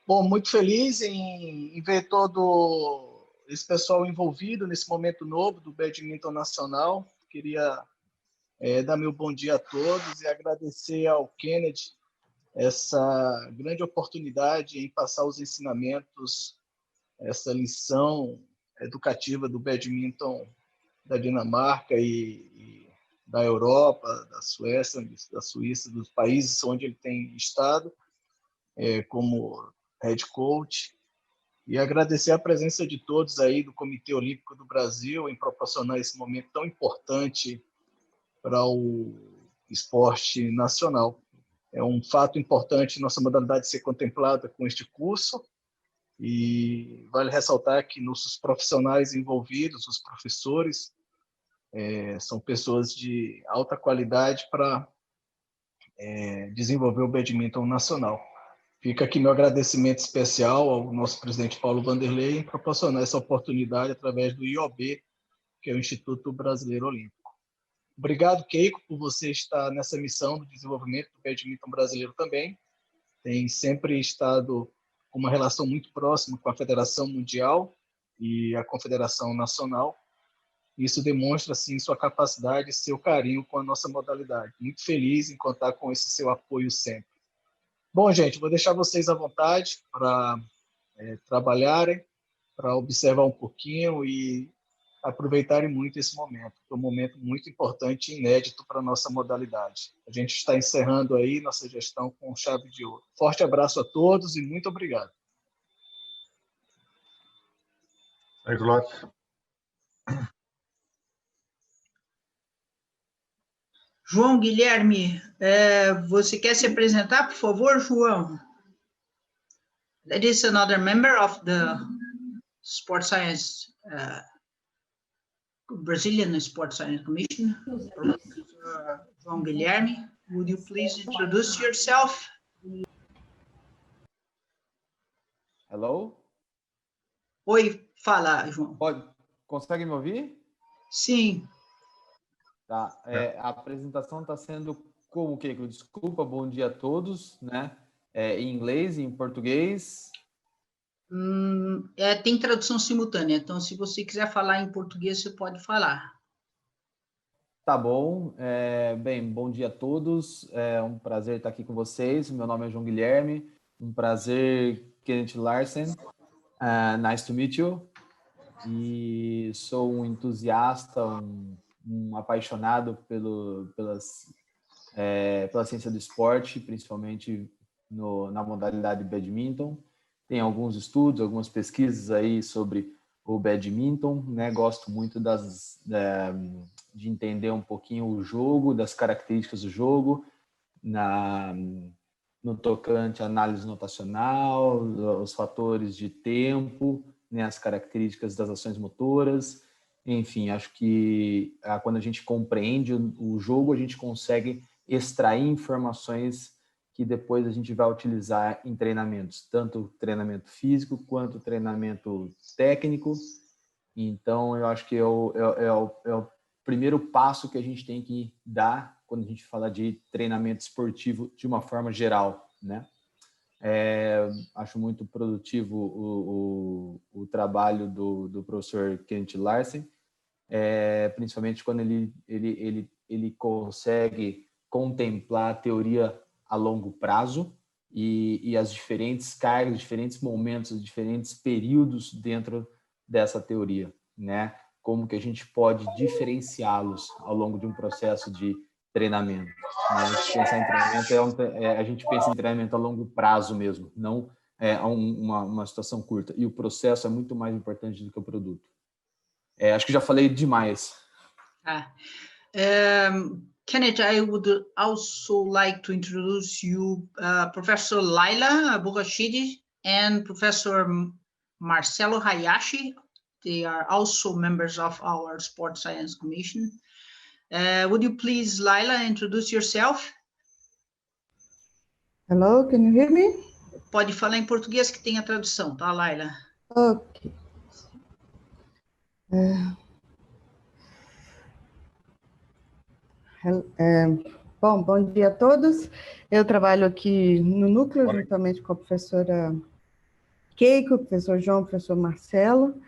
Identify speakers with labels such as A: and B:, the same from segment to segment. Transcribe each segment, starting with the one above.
A: Bom, muito feliz em ver todo esse pessoal envolvido nesse momento novo do badminton nacional. Queria dar meu bom dia a todos e agradecer ao Kenneth essa grande oportunidade em passar os ensinamentos, essa lição educativa do badminton da Dinamarca e da Europa, da Suécia, da Suíça, dos países onde ele tem estado, como head coach, e agradecer a presença de todos aí do Comitê Olímpico do Brasil em proporcionar esse momento tão importante para o esporte nacional. É um fato importante nossa modalidade ser contemplada com este curso, e vale ressaltar que nossos profissionais envolvidos, os professores, são pessoas de alta qualidade para desenvolver o badminton nacional. Fica aqui meu agradecimento especial ao nosso presidente Paulo Vanderlei em proporcionar essa oportunidade através do IOB, que é o Instituto Brasileiro Olímpico. Obrigado, Keiko, por você estar nessa missão do desenvolvimento do badminton brasileiro também. Tem sempre estado com uma relação muito próxima com a Federação Mundial e a Confederação Nacional. Isso demonstra, assim, sua capacidade e seu carinho com a nossa modalidade. Muito feliz em contar com esse seu apoio sempre. Bom, gente, vou deixar vocês à vontade para trabalharem, para observar um pouquinho e aproveitarem muito esse momento. É um momento muito importante e inédito para a nossa modalidade. A gente está encerrando aí nossa gestão com chave de ouro. Forte abraço a todos e muito obrigado.
B: Thanks a lot.
C: João Guilherme, você quer se apresentar, por favor, João? That is another member of the Sport Science, Brazilian Sport Science Commission, Professor João Guilherme. Would you please introduce yourself?
D: Hello?
C: Oi, fala, João.
D: Consegue me ouvir?
C: Sim.
D: Tá. A apresentação está sendo como, Keiko? Desculpa, bom dia a todos, né? Em inglês, em português?
C: Tem tradução simultânea, então se você quiser falar em português, você pode falar.
D: Tá bom. Bem, bom dia a todos. É um prazer estar aqui com vocês. Meu nome é João Guilherme. Um prazer, Kenneth Larsen. Nice to meet you. E sou um entusiasta, um apaixonado pela ciência do esporte, principalmente na modalidade badminton. Tem alguns estudos, algumas pesquisas aí sobre o badminton, né? Gosto muito de entender um pouquinho o jogo, das características do jogo, no tocante à análise notacional, os fatores de tempo, né? As características das ações motoras. Enfim, acho que quando a gente compreende o jogo, a gente consegue extrair informações que depois a gente vai utilizar em treinamentos, tanto treinamento físico quanto treinamento técnico. Então, eu acho que é o primeiro passo que a gente tem que dar quando a gente fala de treinamento esportivo de uma forma geral, né? Acho muito produtivo o trabalho do professor Kenneth Larsen, principalmente quando ele consegue contemplar a teoria a longo prazo e as diferentes cargas, diferentes momentos, diferentes períodos dentro dessa teoria, né? Como que a gente pode diferenciá-los ao longo de um processo de treinamento, né? A gente pensar em treinamento a gente pensa em treinamento a longo prazo mesmo, não uma situação curta. E o processo é muito mais importante do que o produto. Acho que já falei demais.
C: Kenneth, I would also like to introduce you, Professor Laila Burrachidi and Professor Marcelo Hayashi. They are also members of our Sport Science Commission. Would you please, Laila, introduce yourself?
E: Hello, can you hear me?
C: Pode falar em português que tem a tradução, tá, Laila?
E: Ok. Bom dia a todos. Eu trabalho aqui no Núcleo, juntamente com a professora Keiko, professor João, professor Marcelo.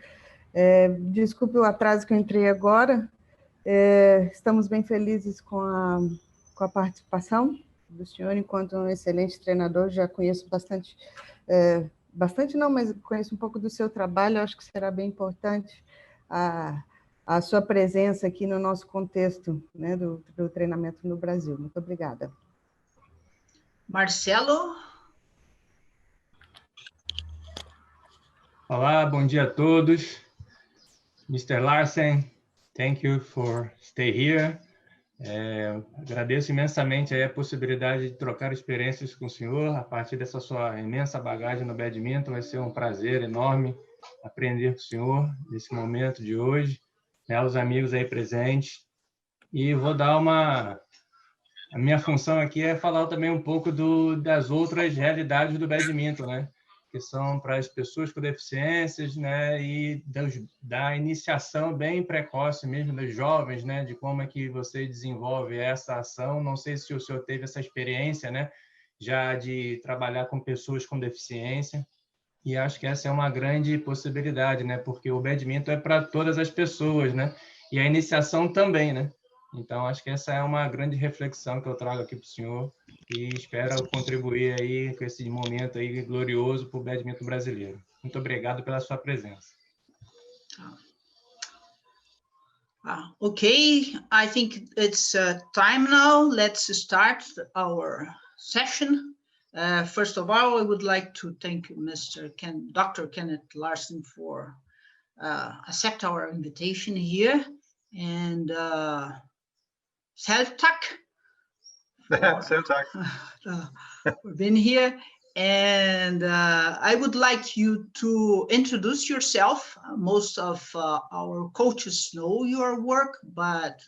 E: Desculpe o atraso que eu entrei agora. Estamos bem felizes com a participação do senhor, enquanto um excelente treinador. Já conheço bastante, não, mas conheço um pouco do seu trabalho. Acho que será bem importante a sua presença aqui no nosso contexto, né, do treinamento no Brasil. Muito obrigada.
C: Marcelo?
F: Olá, bom dia a todos. Mr. Larsen, thank you for stay here. Agradeço imensamente aí a possibilidade de trocar experiências com o senhor a partir dessa sua imensa bagagem no badminton. Vai ser um prazer enorme aprender com o senhor nesse momento de hoje, né, os amigos aí presentes. E vou dar a minha função aqui é falar também um pouco das outras realidades do badminton, né? Que são para as pessoas com deficiências, né, e da iniciação bem precoce mesmo dos jovens, né, de como é que você desenvolve essa ação. Não sei se o senhor teve essa experiência, né, já de trabalhar com pessoas com deficiência, e acho que essa é uma grande possibilidade, né, porque o badminton é para todas as pessoas, né, e a iniciação também, né. Então, acho que essa é uma grande reflexão que eu trago aqui para o senhor e espero contribuir aí com esse momento aí glorioso para o badminton brasileiro. Muito obrigado pela sua presença.
C: Okay, I think it's time now. Let's start our session. First of all, I would like to thank Dr. Kenneth Larsen for accept our invitation here, and Selv tak for being here. And I would like you to introduce yourself. Most of our coaches know your work, but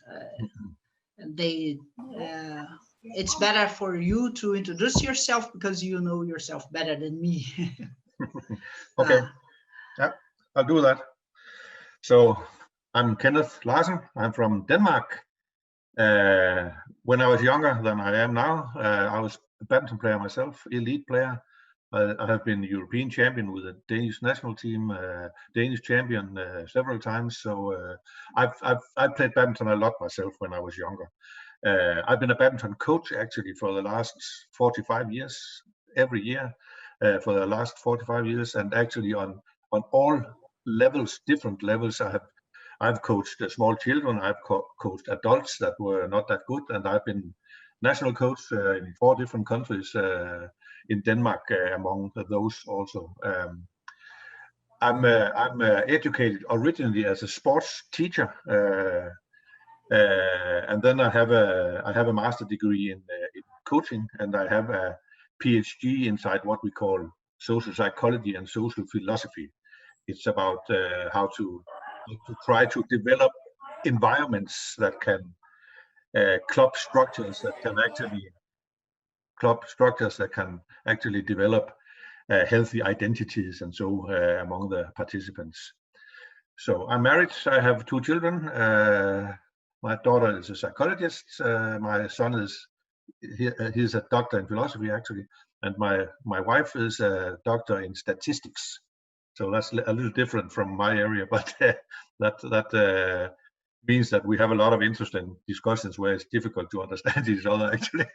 C: it's better for you to introduce yourself because you know yourself better than me.
B: Okay, yeah, I'll do that. So I'm Kenneth Larsen. I'm from Denmark. When I was younger than I am now, I was a badminton player myself, elite player. I have been European champion with the Danish national team, Danish champion several times. So I've played badminton a lot myself when I was younger. I've been a badminton coach actually for the last 45 years, every year for the last 45 years, and actually on all levels, different levels. I've coached small children, I've coached adults that were not that good, and I've been national coach in 4 different countries, in Denmark among those also. I'm educated originally as a sports teacher, and then I have a master degree in coaching, and I have a PhD inside what we call social psychology and social philosophy. It's about how to try to develop environments that can club structures that can actually develop healthy identities and so among the participants. So I'm married. I have 2 children. My daughter is a psychologist. My son he's a doctor in philosophy actually, and my wife is a doctor in statistics. So that's a little different from my area, but that means that we have a lot of interesting discussions where it's difficult to understand each other actually.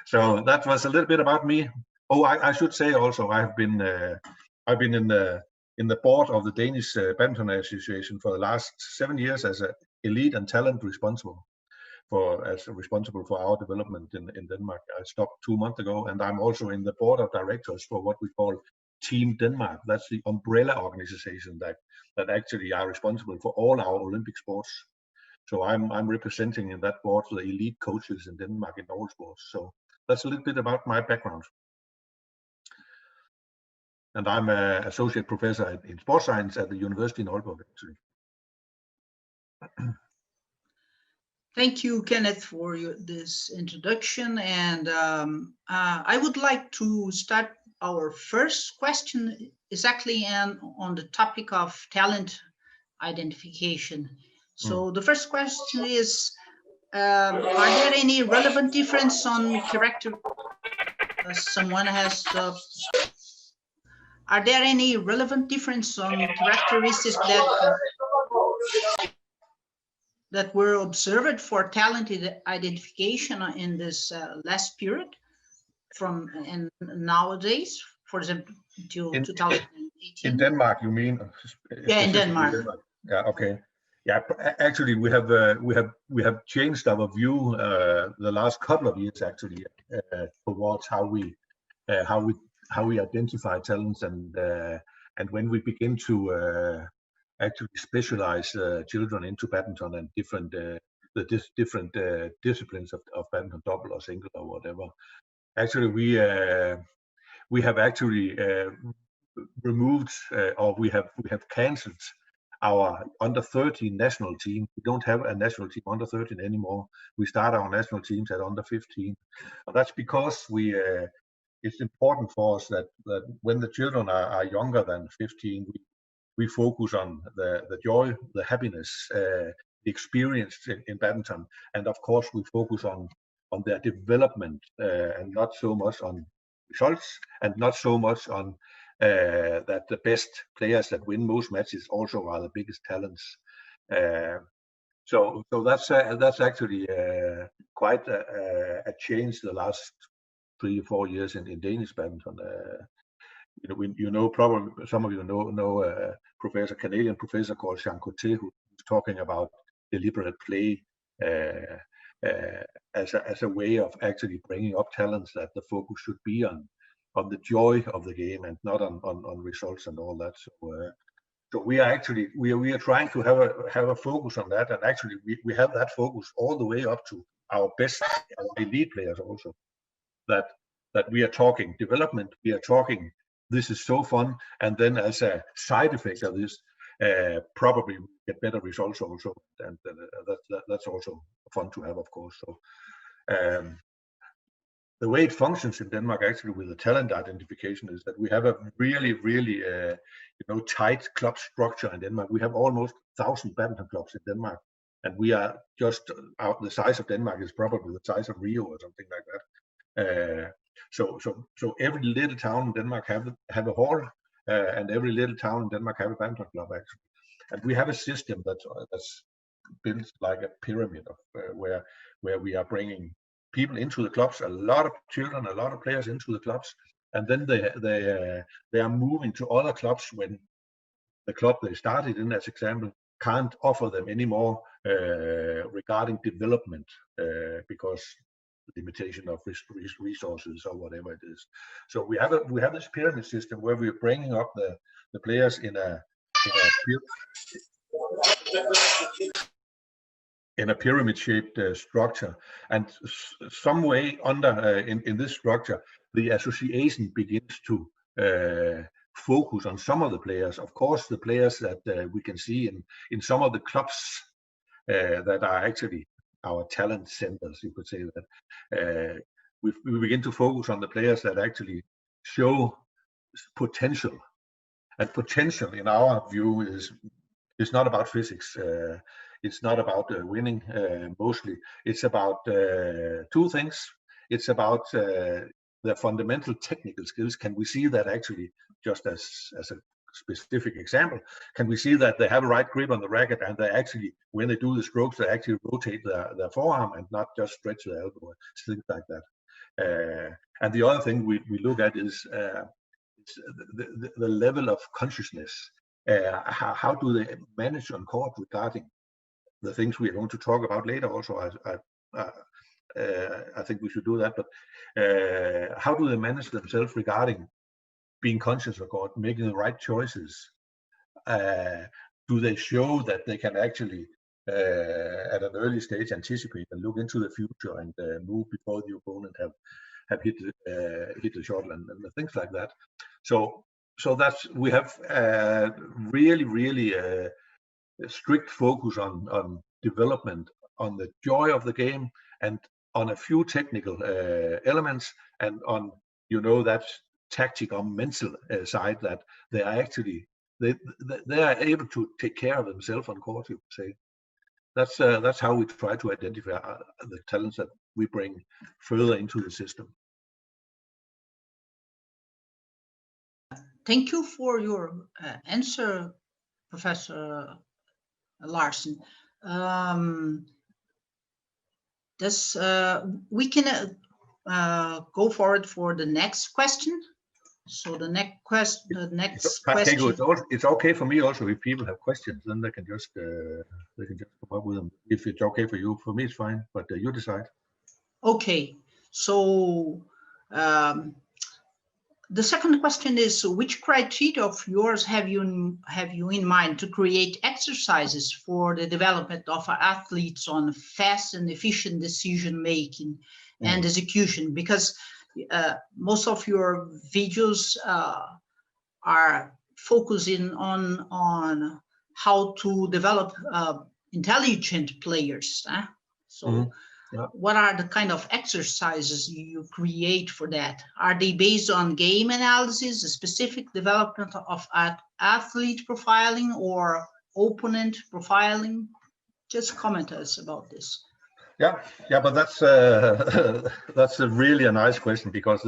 B: So that was a little bit about me. Oh, I should say also I've been in the board of the Danish Badminton Association for the last 7 years as an elite and talent responsible for our development in Denmark. I stopped 2 months ago, and I'm also in the board of directors for what we call Team Denmark. That's the umbrella organization that actually are responsible for all our Olympic sports. So I'm representing in that board the elite coaches in Denmark in all sports. So that's a little bit about my background. And I'm an associate professor in sports science at the University in Aalborg, actually.
C: Thank you, Kenneth, for this introduction. And I would like to start our first question exactly on the topic of talent identification. So the first question is, are there any relevant difference on character? Someone has are there any relevant difference on characteristics that were observed for talent identification in this last period from and nowadays, for example, till 2018?
B: In Denmark, you mean?
C: Yeah, in Denmark.
B: Yeah. Okay. Yeah. Actually, we have changed our view the last couple of years actually towards how we identify talents and when we begin to actually specialize children into badminton and different disciplines of badminton, double or single or whatever. Actually, we have actually removed or we have cancelled our under 13 national team. We don't have a national team under 13 anymore. We start our national teams at under 15. And that's because it's important for us that when the children are younger than 15, we focus on the joy, the happiness, the experience in badminton, and of course we focus on their development and not so much on results, and not so much on that the best players that win most matches also are the biggest talents. So that's actually quite a change the last 3 or 4 years in Danish badminton. Probably some of you know Canadian professor called Jean Coté, who's talking about deliberate play as a way of actually bringing up talents, that the focus should be on the joy of the game and not on results and all that. So we are actually we are trying to have a focus on that, and actually we have that focus all the way up to our best elite players also. That we are talking development, we are talking this is so fun, and then as a side effect of this, probably get better results also, and that's also fun to have, of course. So the way it functions in Denmark actually with the talent identification is that we have a really tight club structure in Denmark. We have almost 1,000 badminton clubs in Denmark, and we are just the size of Denmark is probably the size of Rio or something like that. So every little town in Denmark have a hall, and every little town in Denmark have a badminton club actually. And we have a system that's built like a pyramid of where we are bringing people into the clubs, a lot of children, a lot of players into the clubs, and then they are moving to other clubs when the club they started in, as example, can't offer them any more regarding development because limitation of resources or whatever it is. So we have this pyramid system where we're bringing up the players in a pyramid-shaped structure, and some way under in this structure, the association begins to focus on some of the players. Of course, the players that we can see in some of the clubs that are actually our talent centers, you could say that. We begin to focus on the players that actually show potential, and potential in our view is not about physics. It's not about winning mostly. It's about two things. It's about the fundamental technical skills. Can we see that actually, just as a specific example, can we see that they have a right grip on the racket, and they actually, when they do the strokes, they actually rotate their forearm and not just stretch their elbow, things like that. And the other thing we look at is the level of consciousness. How do they manage on court regarding the things we are going to talk about later also. I think we should do that, but how do they manage themselves regarding being conscious of court, making the right choices? Do they show that they can actually at an early stage anticipate and look into the future and move before the opponent have hit the shot and things like that? So that's, we have really strict focus on development, on the joy of the game, and on a few technical elements, and on that tactical mental side, that they are actually they are able to take care of themselves on court, you could say. That's how we try to identify the talents that we bring further into the system.
C: Thank you for your answer, Professor Larsen. We can go forward for the next question. So the next question.
B: It's okay for me also if people have questions, then they can just come up with them. If it's okay for you, for me it's fine, but you decide.
C: Okay, so the second question is, which criteria of yours have you in mind to create exercises for the development of athletes on fast and efficient decision making and execution? Because most of your videos are focusing on how to develop intelligent players. So what are the kind of exercises you create for that? Are they based on game analysis, a specific development of athlete profiling or opponent profiling? Just comment us about this.
B: Yeah, but that's really a nice question, because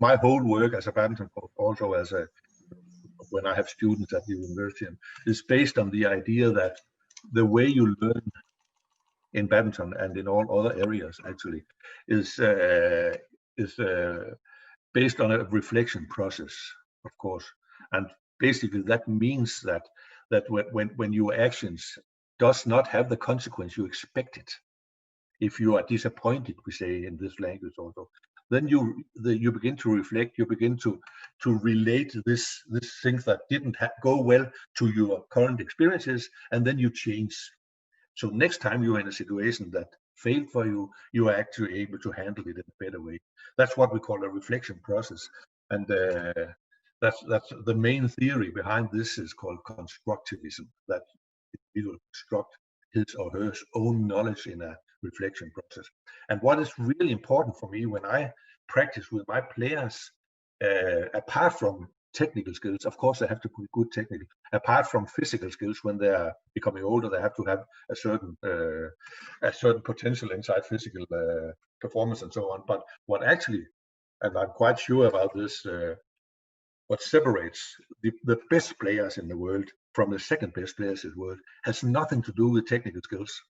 B: my whole work as a badminton coach, also when I have students at the university, is based on the idea that the way you learn in badminton and in all other areas actually is based on a reflection process, of course. And basically that means that when your actions does not have the consequence you expected, if you are disappointed, we say in this language also, then you begin to reflect, you begin to relate this things that didn't go well to your current experiences, and then you change. So next time you're in a situation that failed for you, you are actually able to handle it in a better way. That's what we call a reflection process, and that's the main theory behind this is called constructivism. That you will construct his or her own knowledge in a reflection process. And what is really important for me when I practice with my players, apart from technical skills, of course they have to be good technical, apart from physical skills, when they are becoming older they have to have a certain potential inside physical performance and so on. But what actually, and I'm quite sure about this, what separates the best players in the world from the second best players in the world has nothing to do with technical skills.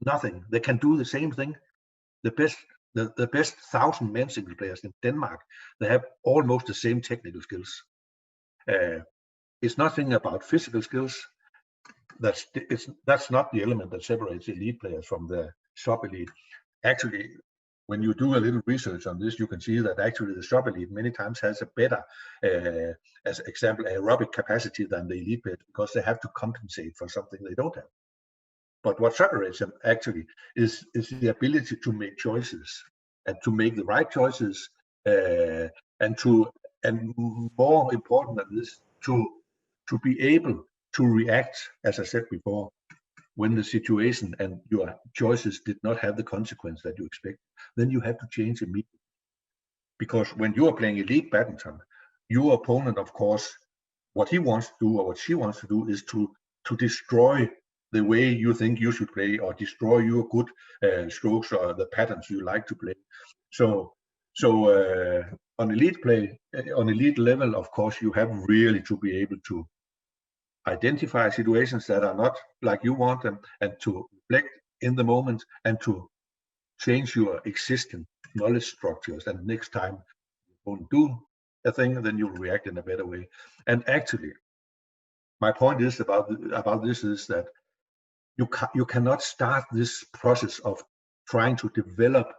B: Nothing. They can do the same thing. The best 1,000 men single players in Denmark, they have almost the same technical skills. It's nothing about physical skills. That's not the element that separates elite players from the sub-elite. Actually, when you do a little research on this, you can see that actually the sub-elite many times has a better, as example, aerobic capacity than the elite players, because they have to compensate for something they don't have. But what separates them actually is the ability to make choices, and to make the right choices, and more important than this, to be able to react, as I said before, when the situation and your choices did not have the consequence that you expect. Then you have to change immediately. Because when you are playing elite badminton, your opponent, of course, what he wants to do or what she wants to do is to destroy the way you think you should play, or destroy your good strokes or the patterns you like to play. So on elite level, of course, you have really to be able to identify situations that are not like you want them, and to reflect in the moment, and to change your existing knowledge structures. And next time you won't do a thing, then you'll react in a better way. And actually, my point is about this is that you cannot start this process of trying to develop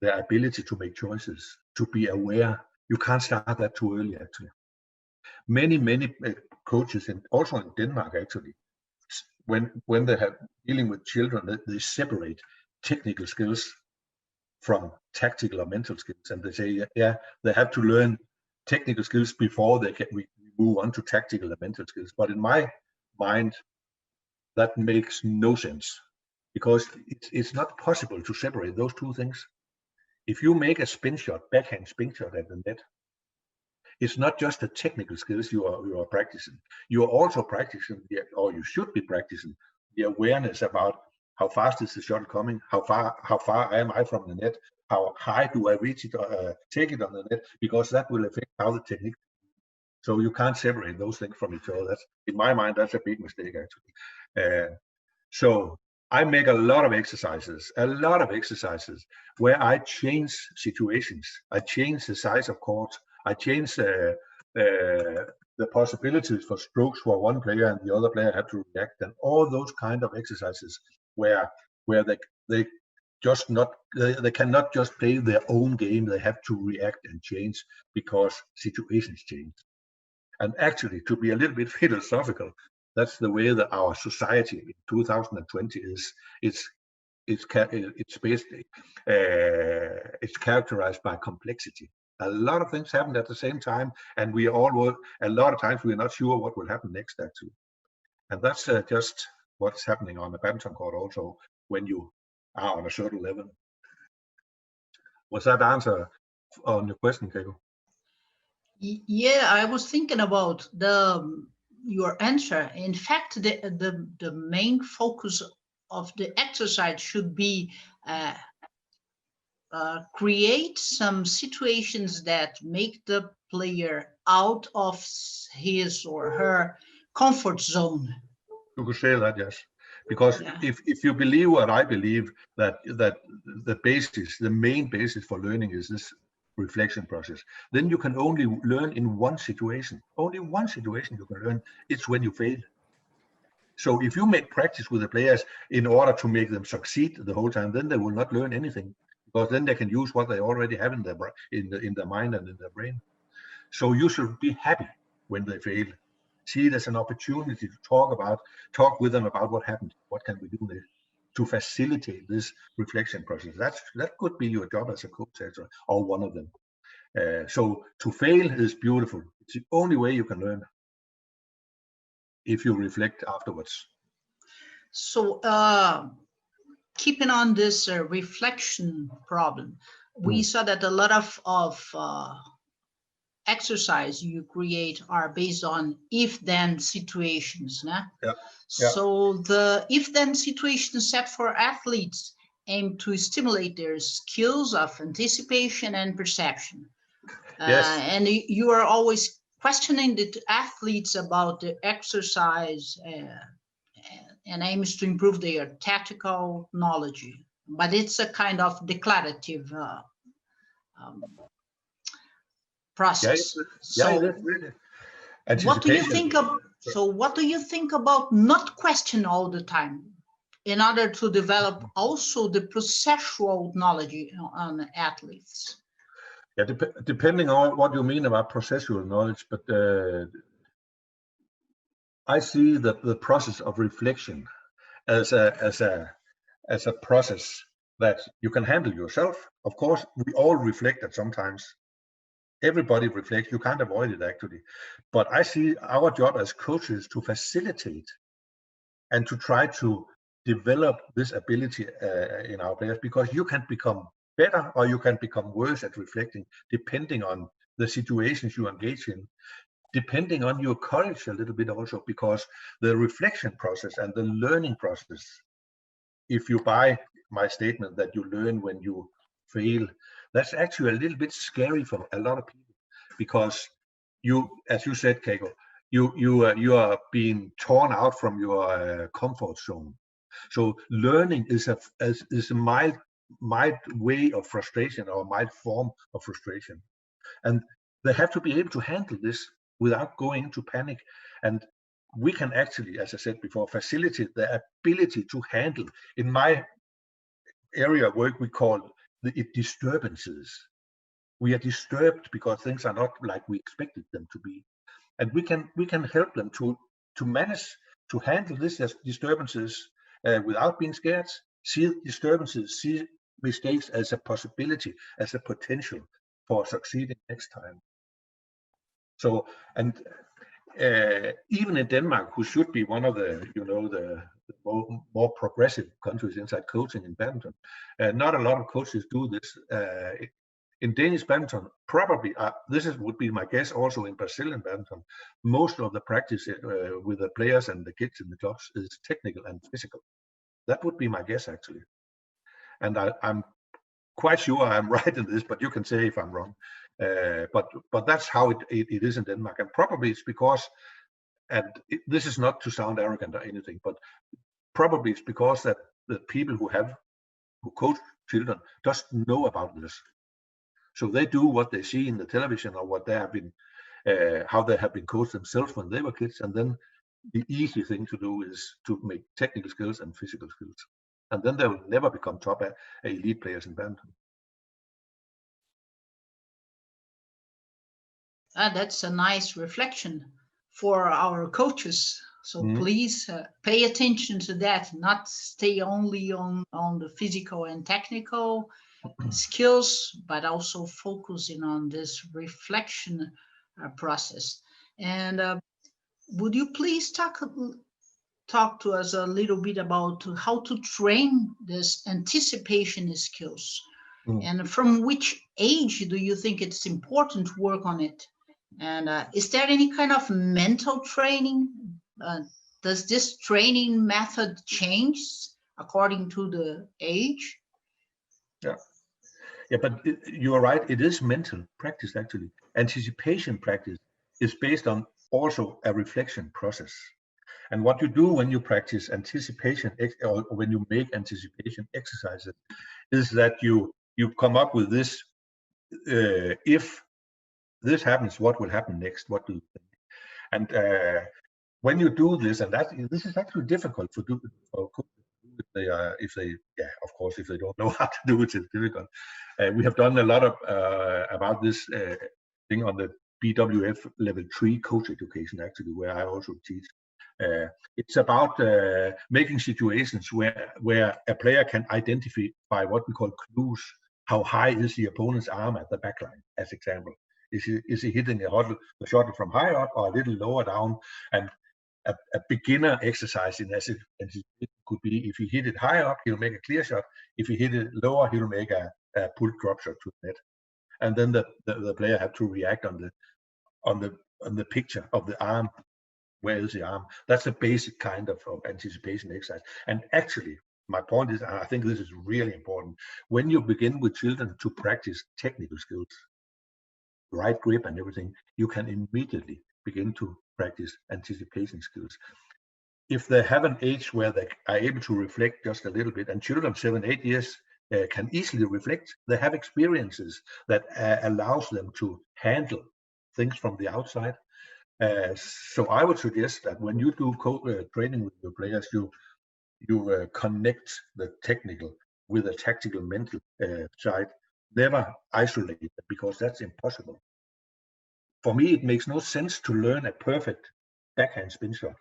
B: the ability to make choices, to be aware. You can't start that too early, actually. Many coaches, and also in Denmark, actually, when they have dealing with children, they separate technical skills from tactical or mental skills, and they say, yeah, they have to learn technical skills before they can move on to tactical and mental skills. But in my mind, that makes no sense, because it's not possible to separate those two things. If you make a spin shot, backhand spin shot at the net, it's not just the technical skills you are practicing. You are also practicing, or you should be practicing, the awareness about how fast is the shot coming, how far am I from the net, how high do I reach it, take it on the net, because that will affect how the technique. So you can't separate those things from each other. That's, in my mind, that's a big mistake, actually. So I make a lot of exercises where I change situations. I change the size of courts. I change the possibilities for strokes for one player and the other player have to react, and all those kind of exercises where they just not they cannot just play their own game. They have to react and change because situations change. And actually, to be a little bit philosophical, that's the way that our society in 2020 is. It's basically it's characterized by complexity. A lot of things happen at the same time, and we all a lot of times we're not sure what will happen next, actually. And that's just what's happening on the badminton court also when you are on a certain level. Was that answer on your question, Keiko?
C: Yeah, I was thinking about your answer. In fact, the main focus of the exercise should be create some situations that make the player out of his or her comfort zone.
B: You could say that, yes. Because if you believe what I believe, that the main basis for learning is this reflection process, then you can only learn in one situation. Only one situation you can learn. It's when you fail. So if you make practice with the players in order to make them succeed the whole time, then they will not learn anything, because then they can use what they already have in their mind and in their brain. So you should be happy when they fail. See it as an opportunity to talk with them about what happened. What can we do to facilitate this reflection process? That could be your job as a coach, etc., or one of them. So to fail is beautiful. It's the only way you can learn, if you reflect afterwards.
C: So keeping on this reflection problem, we saw that a lot of exercise you create are based on if-then situations. Nah?
B: Yeah.
C: So the if-then situations set for athletes aim to stimulate their skills of anticipation and perception.
B: Yes.
C: And you are always questioning the athletes about the exercise and aims to improve their tactical knowledge. But it's a kind of declarative process.
B: Really.
C: What do you think of? So, what do you think about not question all the time, in order to develop also the processual knowledge on athletes?
B: Yeah, depending on what you mean about processual knowledge, but I see that the process of reflection as a process that you can handle yourself. Of course, we all reflect at sometimes. Everybody reflects. You can't avoid it, actually. But I see our job as coaches to facilitate and to try to develop this ability in our players, because you can become better or you can become worse at reflecting, depending on the situations you engage in, depending on your courage a little bit also, because the reflection process and the learning process, if you buy my statement that you learn when you fail, that's actually a little bit scary for a lot of people, because you, as you said, Keiko, you are being torn out from your comfort zone. So learning is a mild way of frustration, or a mild form of frustration, and they have to be able to handle this without going into panic. And we can actually, as I said before, facilitate the ability to handle. In my area of work, we call it disturbances. We are disturbed because things are not like we expected them to be, and we can help them to manage to handle these disturbances without being scared. See disturbances, see mistakes as a possibility, as a potential for succeeding next time. So, and even in Denmark, who should be one of the the more progressive countries inside coaching in badminton, not a lot of coaches do this. In Danish badminton, probably would be my guess. Also in Brazilian badminton, most of the practice with the players and the kids in the clubs is technical and physical. That would be my guess, actually. And I'm quite sure I'm right in this, but you can say if I'm wrong. But that's how it is in Denmark, and probably it's because, and this is not to sound arrogant or anything, but probably it's because that the people who coach children doesn't know about this, so they do what they see in the television or what they have been, how they have been coached themselves when they were kids, and then the easy thing to do is to make technical skills and physical skills, and then they will never become top elite players in badminton.
C: That's a nice reflection for our coaches. So please pay attention to that, not stay only on the physical and technical skills, but also focusing on this reflection process. And would you please talk to us a little bit about how to train this anticipation skills? And from which age do you think it's important to work on it? And is there any kind of mental training? Does this training method change according to the age?
B: Yeah, but you are right. It is mental practice, actually. Anticipation practice is based on also a reflection process. And what you do when you practice anticipation, or when you make anticipation exercises, is that you come up with this, if this happens, what will happen next? What do you think? And when you do this, and this is actually difficult for if they of course, if they don't know how to do it, it's difficult. We have done a lot of about this thing on the BWF level 3 coach education, actually, where I also teach. It's about making situations where a player can identify what we call clues. How high is the opponent's arm at the back line, as example? Is he hitting the shuttle from high up or a little lower down? And a beginner exercise in anticipation could be, if he hit it high up, he'll make a clear shot. If he hit it lower, he'll make a pull drop shot to the net. And then the player have to react on the picture of the arm. Where is the arm? That's a basic kind of anticipation exercise. And actually, my point is, and I think this is really important, when you begin with children to practice technical skills, right grip and everything, you can immediately begin to practice anticipation skills. If they have an age where they are able to reflect just a little bit, and children 7-8 years can easily reflect, they have experiences that allows them to handle things from the outside. So I would suggest that when you do training with your players, you connect the technical with the tactical mental side. Never isolate it, because that's impossible. For me, it makes no sense to learn a perfect backhand spin shot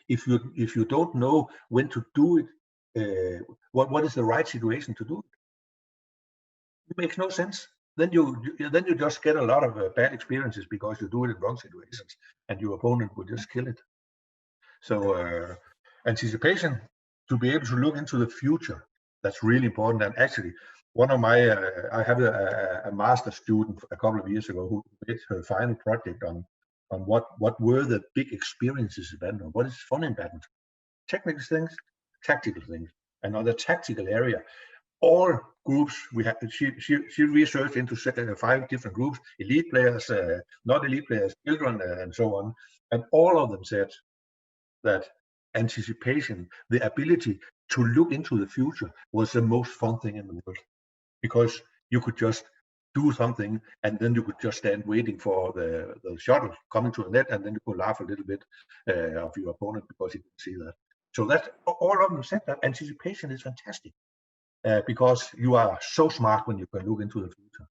B: if you don't know when to do it. What is the right situation to do it? It makes no sense. Then you just get a lot of bad experiences because you do it in wrong situations, and your opponent will just kill it. So anticipation, to be able to look into the future, that's really important. And actually, one of my I have a master student a couple of years ago who did her final project on what were the big experiences in badminton, what is fun in badminton, technical things, tactical things. And on the tactical area, all groups we had, she researched into 5 different groups: elite players, not elite players, children, and so on. And all of them said that anticipation, the ability to look into the future, was the most fun thing in the world, because you could just do something and then you could just stand waiting for the shuttle coming to the net, and then you could laugh a little bit of your opponent because you didn't see that. So that's all of them said that anticipation is fantastic, because you are so smart when you can look into the future.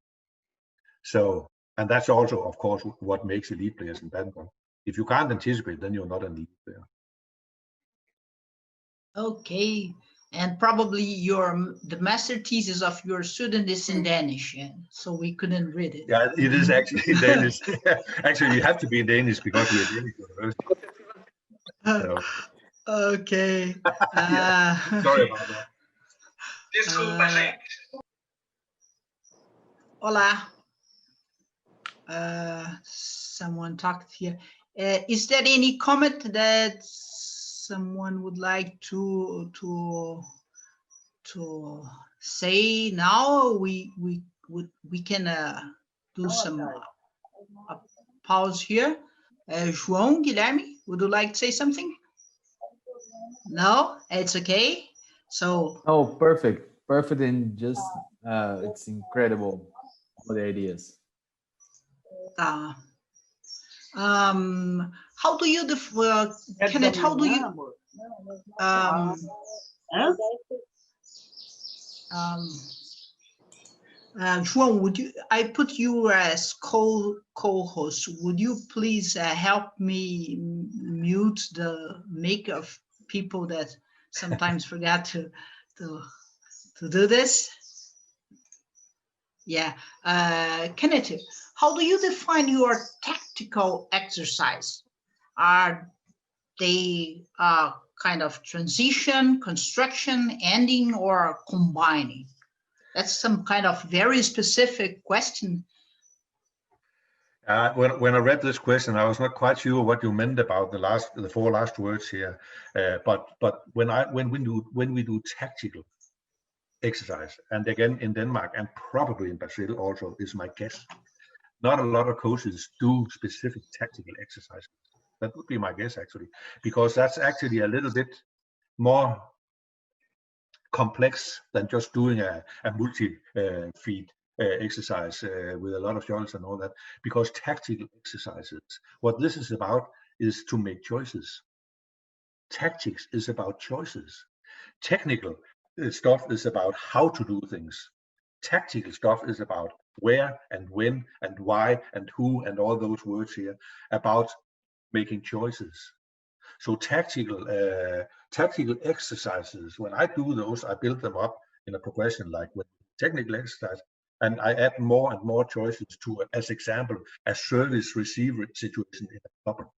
B: So, and that's also, of course, what makes elite players in badminton. If you can't anticipate, then you're not an elite player.
C: Okay, and probably the master thesis of your student is in Danish, so we couldn't read it.
B: Yeah, it is actually Danish. Actually, you have to be Danish because we're Danish university. So.
C: Okay.
B: Yeah, sorry about that.
C: Hola. Someone talked here. Is there any comment that someone would like to say now we can do some pause here. João Guilherme, would you like to say something? No, it's okay. So.
D: Oh, perfect, and just it's incredible, all the ideas.
C: How do you Kenneth? How do you? João, would you? I put you as co-host. Would you please help me mute the mic of people that sometimes forget to do this? Yeah, Kenneth, how do you define your tactical exercise? Are they kind of transition, construction, ending, or combining? That's some kind of very specific question.
B: When I read this question, I was not quite sure what you meant about the four last words here. But when we do tactical exercise, and again in Denmark and probably in Brazil also is my guess, not a lot of coaches do specific tactical exercises. That would be my guess actually, because that's actually a little bit more complex than just doing a multi-feed exercise with a lot of shots and all that. Because tactical exercises, what this is about is to make choices. Tactics is about choices. Technical stuff is about how to do things. Tactical stuff is about where and when and why and who and all those words here, about making choices. So tactical exercises, when I do those, I build them up in a progression like with technical exercise, and I add more and more choices to, as example, a service receiver situation in a couple.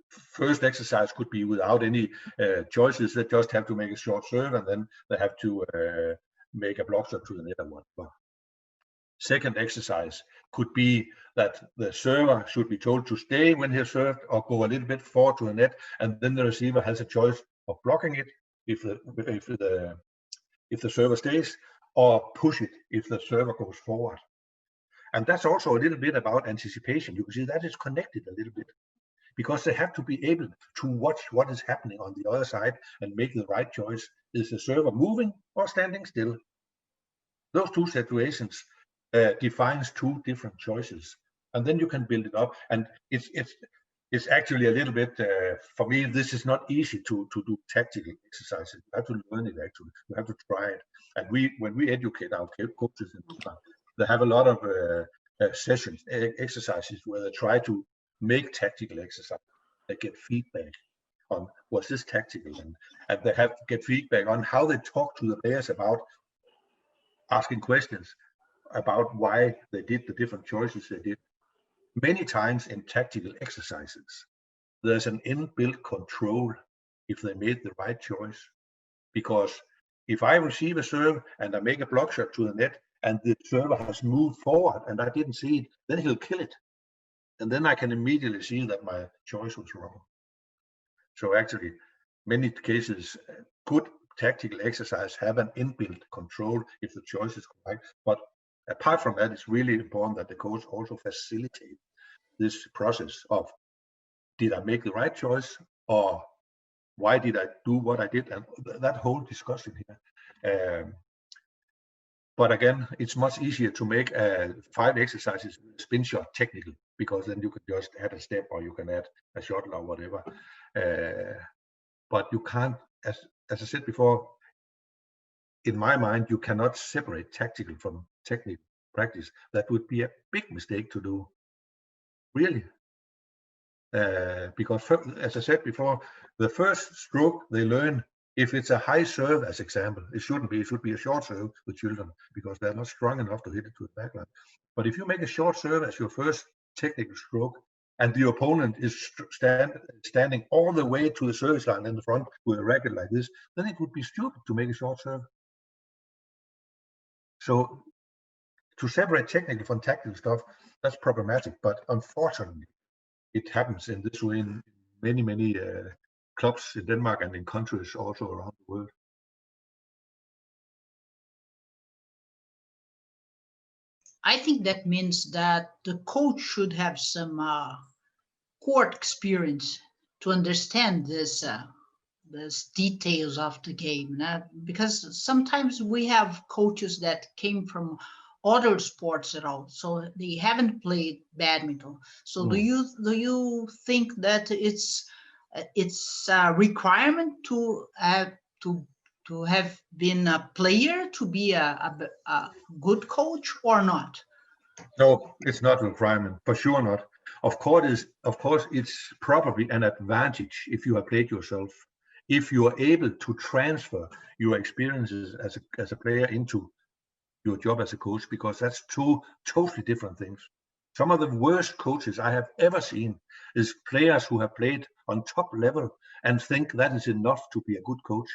B: First exercise could be without any choices. They just have to make a short serve, and then they have to make a block shot to the net and one. Second exercise could be that the server should be told to stay when he served or go a little bit forward to the net, and then the receiver has a choice of blocking it if the server stays, or push it if the server goes forward. And that's also a little bit about anticipation. You can see that is connected a little bit, because they have to be able to watch what is happening on the other side and make the right choice. Is the server moving or standing still? Those two situations defines two different choices, and then you can build it up. And it's actually a little bit for me, this is not easy to do tactical exercises. You have to learn it actually. You have to try it. And when we educate our coaches in Denmark, they have a lot of sessions, exercises where they try to make tactical exercise. They get feedback on was this tactical, and they have to get feedback on how they talk to the players about asking questions about why they did the different choices they did. Many times in tactical exercises, there's an inbuilt control if they made the right choice. Because if I receive a serve and I make a block shot to the net and the server has moved forward and I didn't see it, then he'll kill it. And then I can immediately see that my choice was wrong. So actually, many cases, good tactical exercise have an inbuilt control if the choice is correct. But apart from that, it's really important that the coach also facilitate this process of, did I make the right choice, or why did I do what I did, and that whole discussion here. But again, it's much easier to make 5 exercises spin shot technical, because then you can just add a step, or you can add a shuttle or whatever. But you can't, as I said before, in my mind, you cannot separate tactical from technical practice. That would be a big mistake to do, really. Because as I said before, the first stroke they learn, if it's a high serve, as example, it shouldn't be. It should be a short serve with children, because they're not strong enough to hit it to the backline. But if you make a short serve as your first technical stroke, and the opponent is standing all the way to the service line in the front with a racket like this, then it would be stupid to make a short serve. So to separate technical from tactical stuff, that's problematic. But unfortunately, it happens in this way in many clubs in Denmark and in countries also around the world.
C: I think that means that the coach should have some court experience to understand this details of the game, because sometimes we have coaches that came from other sports at all, so they haven't played badminton. So do you think that it's a requirement to have been a player to be a good coach or not?
B: No, it's not a requirement, for sure not. Of course, it's probably an advantage if you have played yourself, if you are able to transfer your experiences as a player into your job as a coach, because that's two totally different things. Some of the worst coaches I have ever seen is players who have played on top level and think that is enough to be a good coach,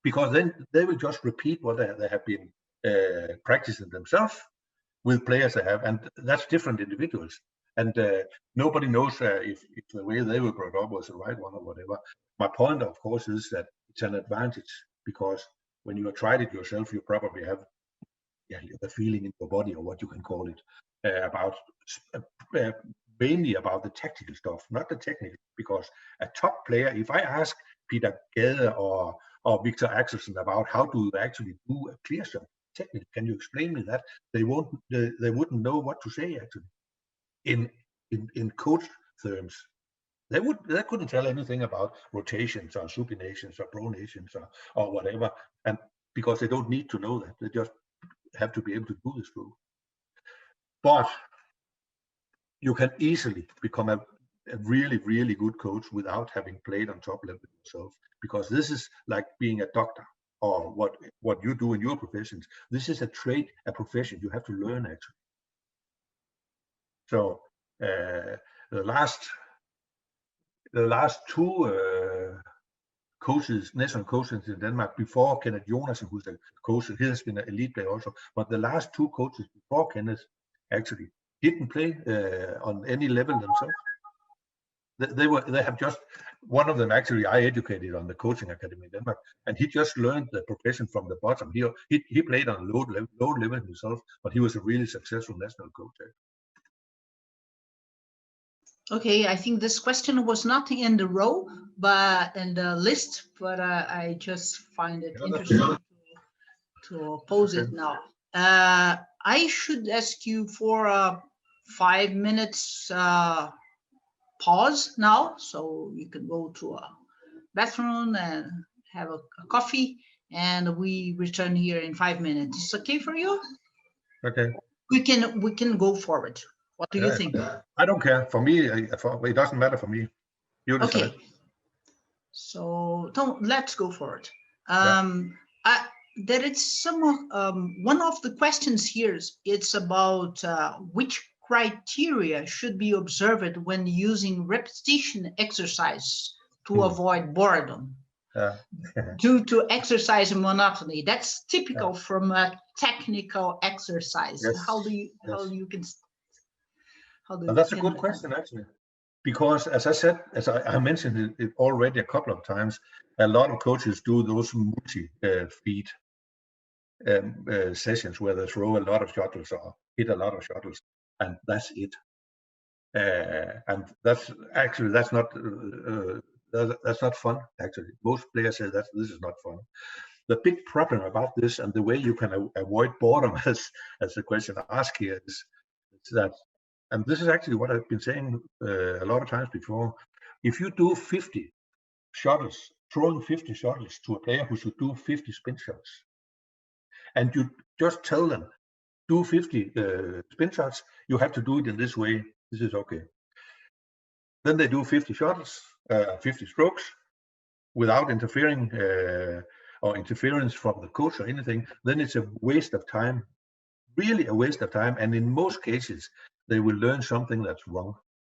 B: because then they will just repeat what they have been practicing themselves with players they have, and that's different individuals. And nobody knows if the way they were brought up was the right one or whatever. My point, of course, is that it's an advantage, because when you have tried it yourself, you probably have the feeling in your body, or what you can call it, about mainly about the tactical stuff, not the technical. Because a top player, if I ask Peter Gade or Victor Axelsen about how do you actually do a clear shot technically, can you explain me that? They wouldn't know what to say actually. In coach terms, they couldn't tell anything about rotations or supinations or pronations or whatever, and because they don't need to know that, they just have to be able to do this rule. But you can easily become a really, really good coach without having played on top level yourself, because this is like being a doctor or what you do in your professions. This is a trade, a profession you have to learn actually. So the last two coaches, national coaches in Denmark, before Kenneth Jonassen, who's a coach, he has been an elite player also, but the last two coaches before Kenneth actually didn't play on any level themselves. They have just, one of them actually I educated on the coaching academy in Denmark, and he just learned the profession from the bottom. He played on low level himself, but he was a really successful national coach.
C: Okay, I think this question was not in the row, but in the list, but I just find it interesting to pose it now. I should ask you for a 5 minutes pause now, so you can go to a bathroom and have a coffee, and we return here in 5 minutes. It's okay for you?
B: Okay.
C: We can go forward. What do you think?
B: I don't care. For me, it doesn't matter for me. You decide.
C: Okay. So let's go forward. There is some one of the questions here. It's about which criteria should be observed when using repetition exercise to avoid boredom due to exercise monotony. That's typical from a technical exercise.
B: Yes. That's a good question actually, because as I said, as I mentioned it already a couple of times, a lot of coaches do those multi-feed sessions where they throw a lot of shuttles or hit a lot of shuttles, and that's it. And that's not fun actually. Most players say that this is not fun. The big problem about this, and the way you can avoid boredom, as the question asked here, is that, and this is actually what I've been saying a lot of times before, if you do 50 shuttles, throwing 50 shuttles to a player who should do 50 spin shots, and you just tell them, do 50 spin shots, you have to do it in this way, this is okay. Then they do 50 shuttles, 50 strokes, without interfering or interference from the coach or anything, then it's a waste of time, really a waste of time. And in most cases, they will learn something that's wrong,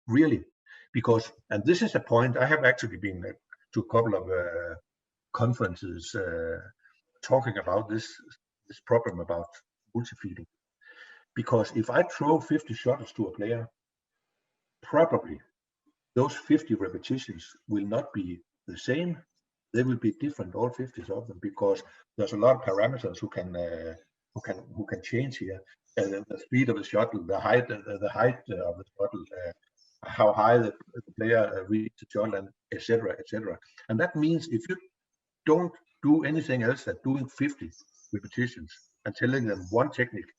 B: really. Because, and this is a point, I have actually been to a couple of conferences talking about this problem about multi-feeding. Because if I throw 50 shuttles to a player, probably those 50 repetitions will not be the same. They will be different, all 50s of them, because there's a lot of parameters who can change here. the speed of the shuttle, the height of the shuttle, how high the player reaches the shuttle, and etc., etc. And that means if you don't do anything else than doing 50 repetitions and telling them one technique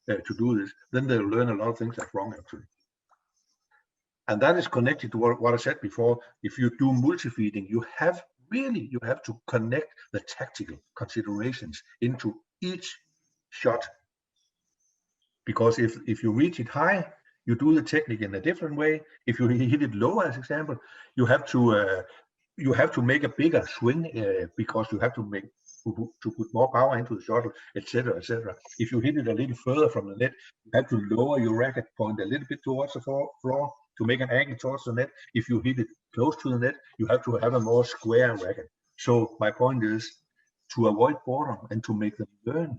B: to do this, then they'll learn a lot of things that's wrong actually. And that is connected to what I said before. If you do multi-feeding, you have to connect the tactical considerations into each shot. Because if you reach it high, you do the technique in a different way. If you hit it low, as example, you have to make a bigger swing because you have to put more power into the shuttle, etc., etc. If you hit it a little further from the net, you have to lower your racket point a little bit towards the floor to make an angle towards the net. If you hit it close to the net, you have to have a more square racket. So my point is, to avoid boredom and to make them learn,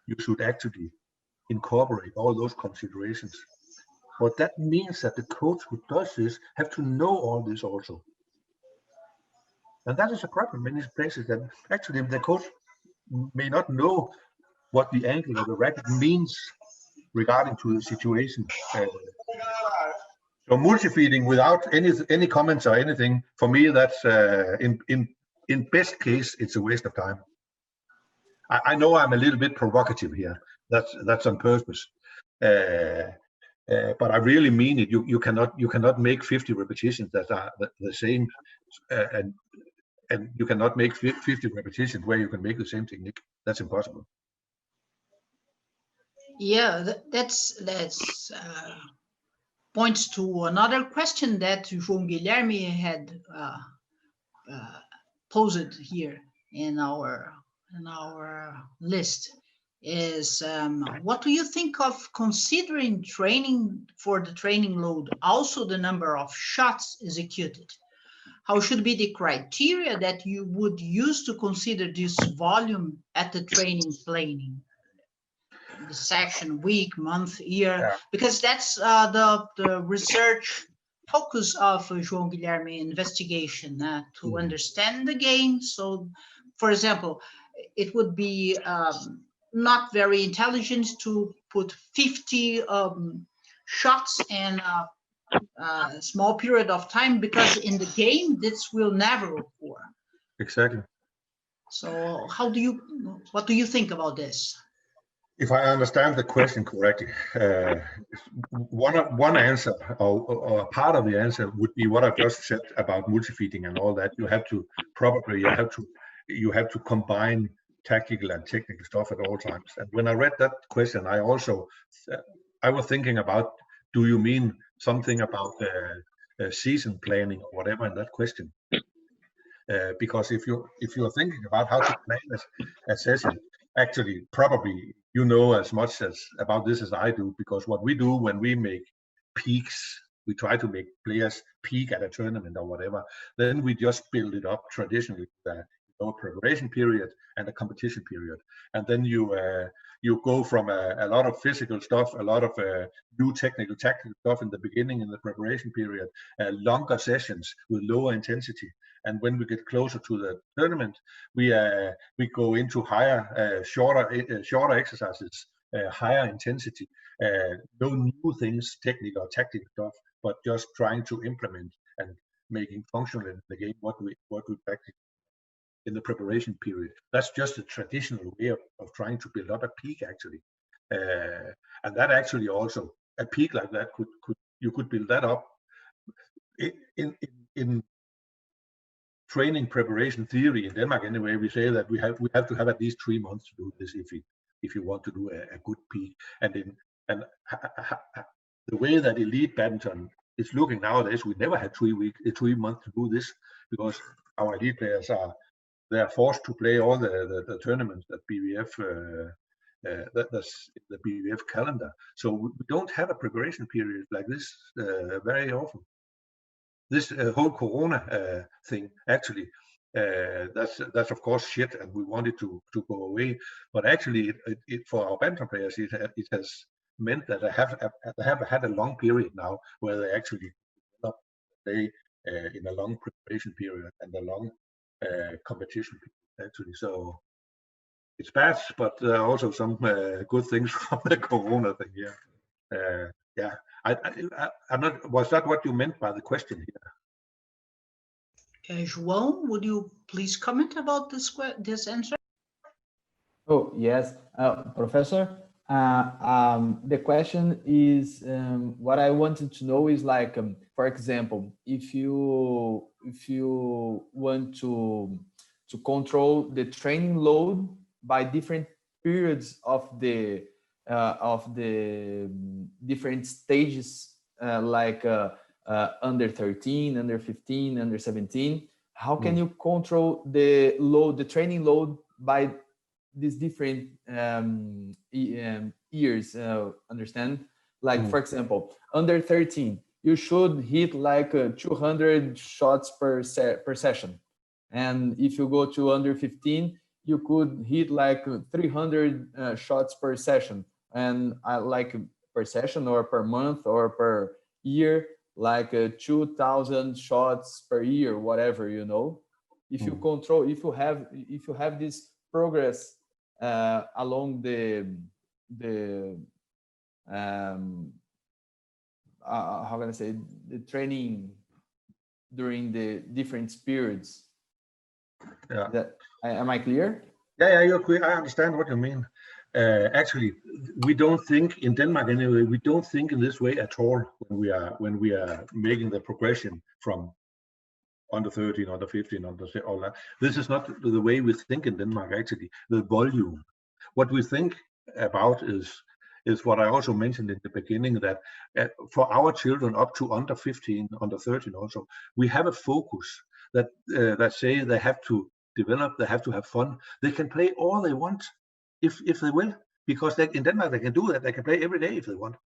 B: you should actually incorporate all those considerations. But that means that the coach who does this have to know all this also. And that is a problem in many places, that actually the coach may not know what the angle of the racket means regarding to the situation. So multi-feeding without any comments or anything, for me, that's in best case, it's a waste of time. I know I'm a little bit provocative here. That's on purpose. But I really mean it. You cannot make 50 repetitions that are the same, and you cannot make 50 repetitions where you can make the same technique. That's impossible.
C: Yeah, that's points to another question that João Guilherme had posed here in our list. Is what do you think of considering training for the training load also the number of shots executed? How should be the criteria that you would use to consider this volume at the training planning? The section, week, month, year, yeah. Because that's the research focus of João Guilherme investigation to understand the game. So, for example, it would be not very intelligent to put 50 shots in a small period of time, because in the game this will never occur.
B: Exactly.
C: So what do you think about this?
B: If I understand the question correctly, one answer or part of the answer would be what I've just said about multi-feeding and all that. You have to combine tactical and technical stuff at all times. And when I read that question, I was thinking about, do you mean something about season planning or whatever in that question? Because if you're thinking about how to plan a session, actually probably you know as much about this as I do, because what we do when we make peaks, we try to make players peak at a tournament or whatever, then we just build it up traditionally with a preparation period and a competition period, and then you go from a lot of physical stuff, a lot of new tactical stuff in the beginning in the preparation period, longer sessions with lower intensity, and when we get closer to the tournament, we go into higher, shorter exercises, higher intensity, no new things, technical or tactical stuff, but just trying to implement and making functional in the game what we practice in the preparation period. That's just a traditional way of trying to build up a peak, actually, and that actually also a peak like that you could build that up in training preparation theory in Denmark. Anyway, we say that we have to have at least 3 months to do this if you want to do a good peak. And the way that elite badminton is looking nowadays, we never had 3 months to do this, because our elite players are forced to play all the tournaments that BVF that's the BVF calendar. So we don't have a preparation period like this very often. This whole Corona thing, actually, that's of course shit, and we want it to go away. But actually, it for our badminton players, it has meant that they have had a long period now where they actually play in a long preparation period and a long competition period, actually. So it's bad, but also some good things from the Corona thing here. Yeah, I'm not. Was that what you meant by the question here?
C: João, would you please comment about this answer?
D: Oh, yes, Professor. The question is, what I wanted to know is like, for example, if you want to control the training load by different periods of the different stages, like under 13, under 15, under 17, how can you control the training load by these different years, understand? Like, for example, under 13, you should hit like 200 shots per session. And if you go to under 15, you could hit like 300 shots per session. And like per session or per month or per year, like 2,000 shots per year, whatever, you know. If you control, if you have this progress along the how can I say, the training during the different periods. Yeah. Am I clear?
B: Yeah, you're clear. I understand what you mean. Actually, we don't think in Denmark anyway. We don't think in this way at all when we are making the progression from under 13, under 15, under all that. This is not the way we think in Denmark. Actually, the volume. What we think about is what I also mentioned in the beginning, that for our children up to under 15, under 13 also, we have a focus that say they have to develop, they have to have fun. They can play all they want if they will, because in Denmark they can do that. They can play every day if they want.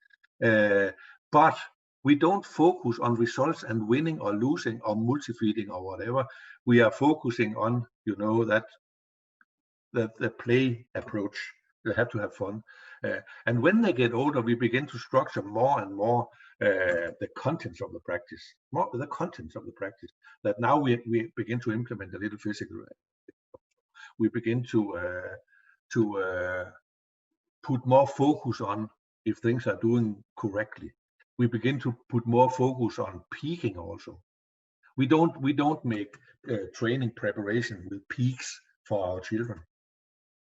B: But we don't focus on results and winning or losing or multi-feeding or whatever. We are focusing on, you know, that the play approach. They have to have fun. And when they get older, we begin to structure more and more the contents of the practice, that now we begin to implement a little physical. We begin to put more focus on if things are doing correctly. We begin to put more focus on peaking also. We don't make training preparation with peaks for our children.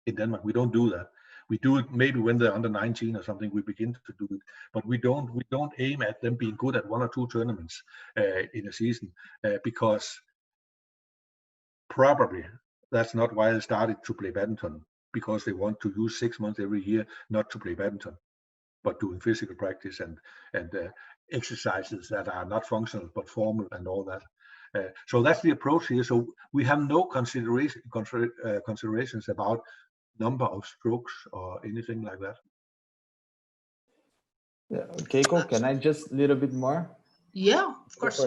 B: In Denmark, we don't do that. We do it maybe when they're under 19 or something. We begin to do it, but we don't aim at them being good at 1 or 2 tournaments in a season, because probably that's not why they started to play badminton, because they want to use 6 months every year not to play badminton, but doing physical practice and exercises that are not functional but formal and all that. So that's the approach here. So we have no considerations about number of strokes or anything like that.
D: Yeah. Keiko, can I just a little bit more?
C: Yeah, of course.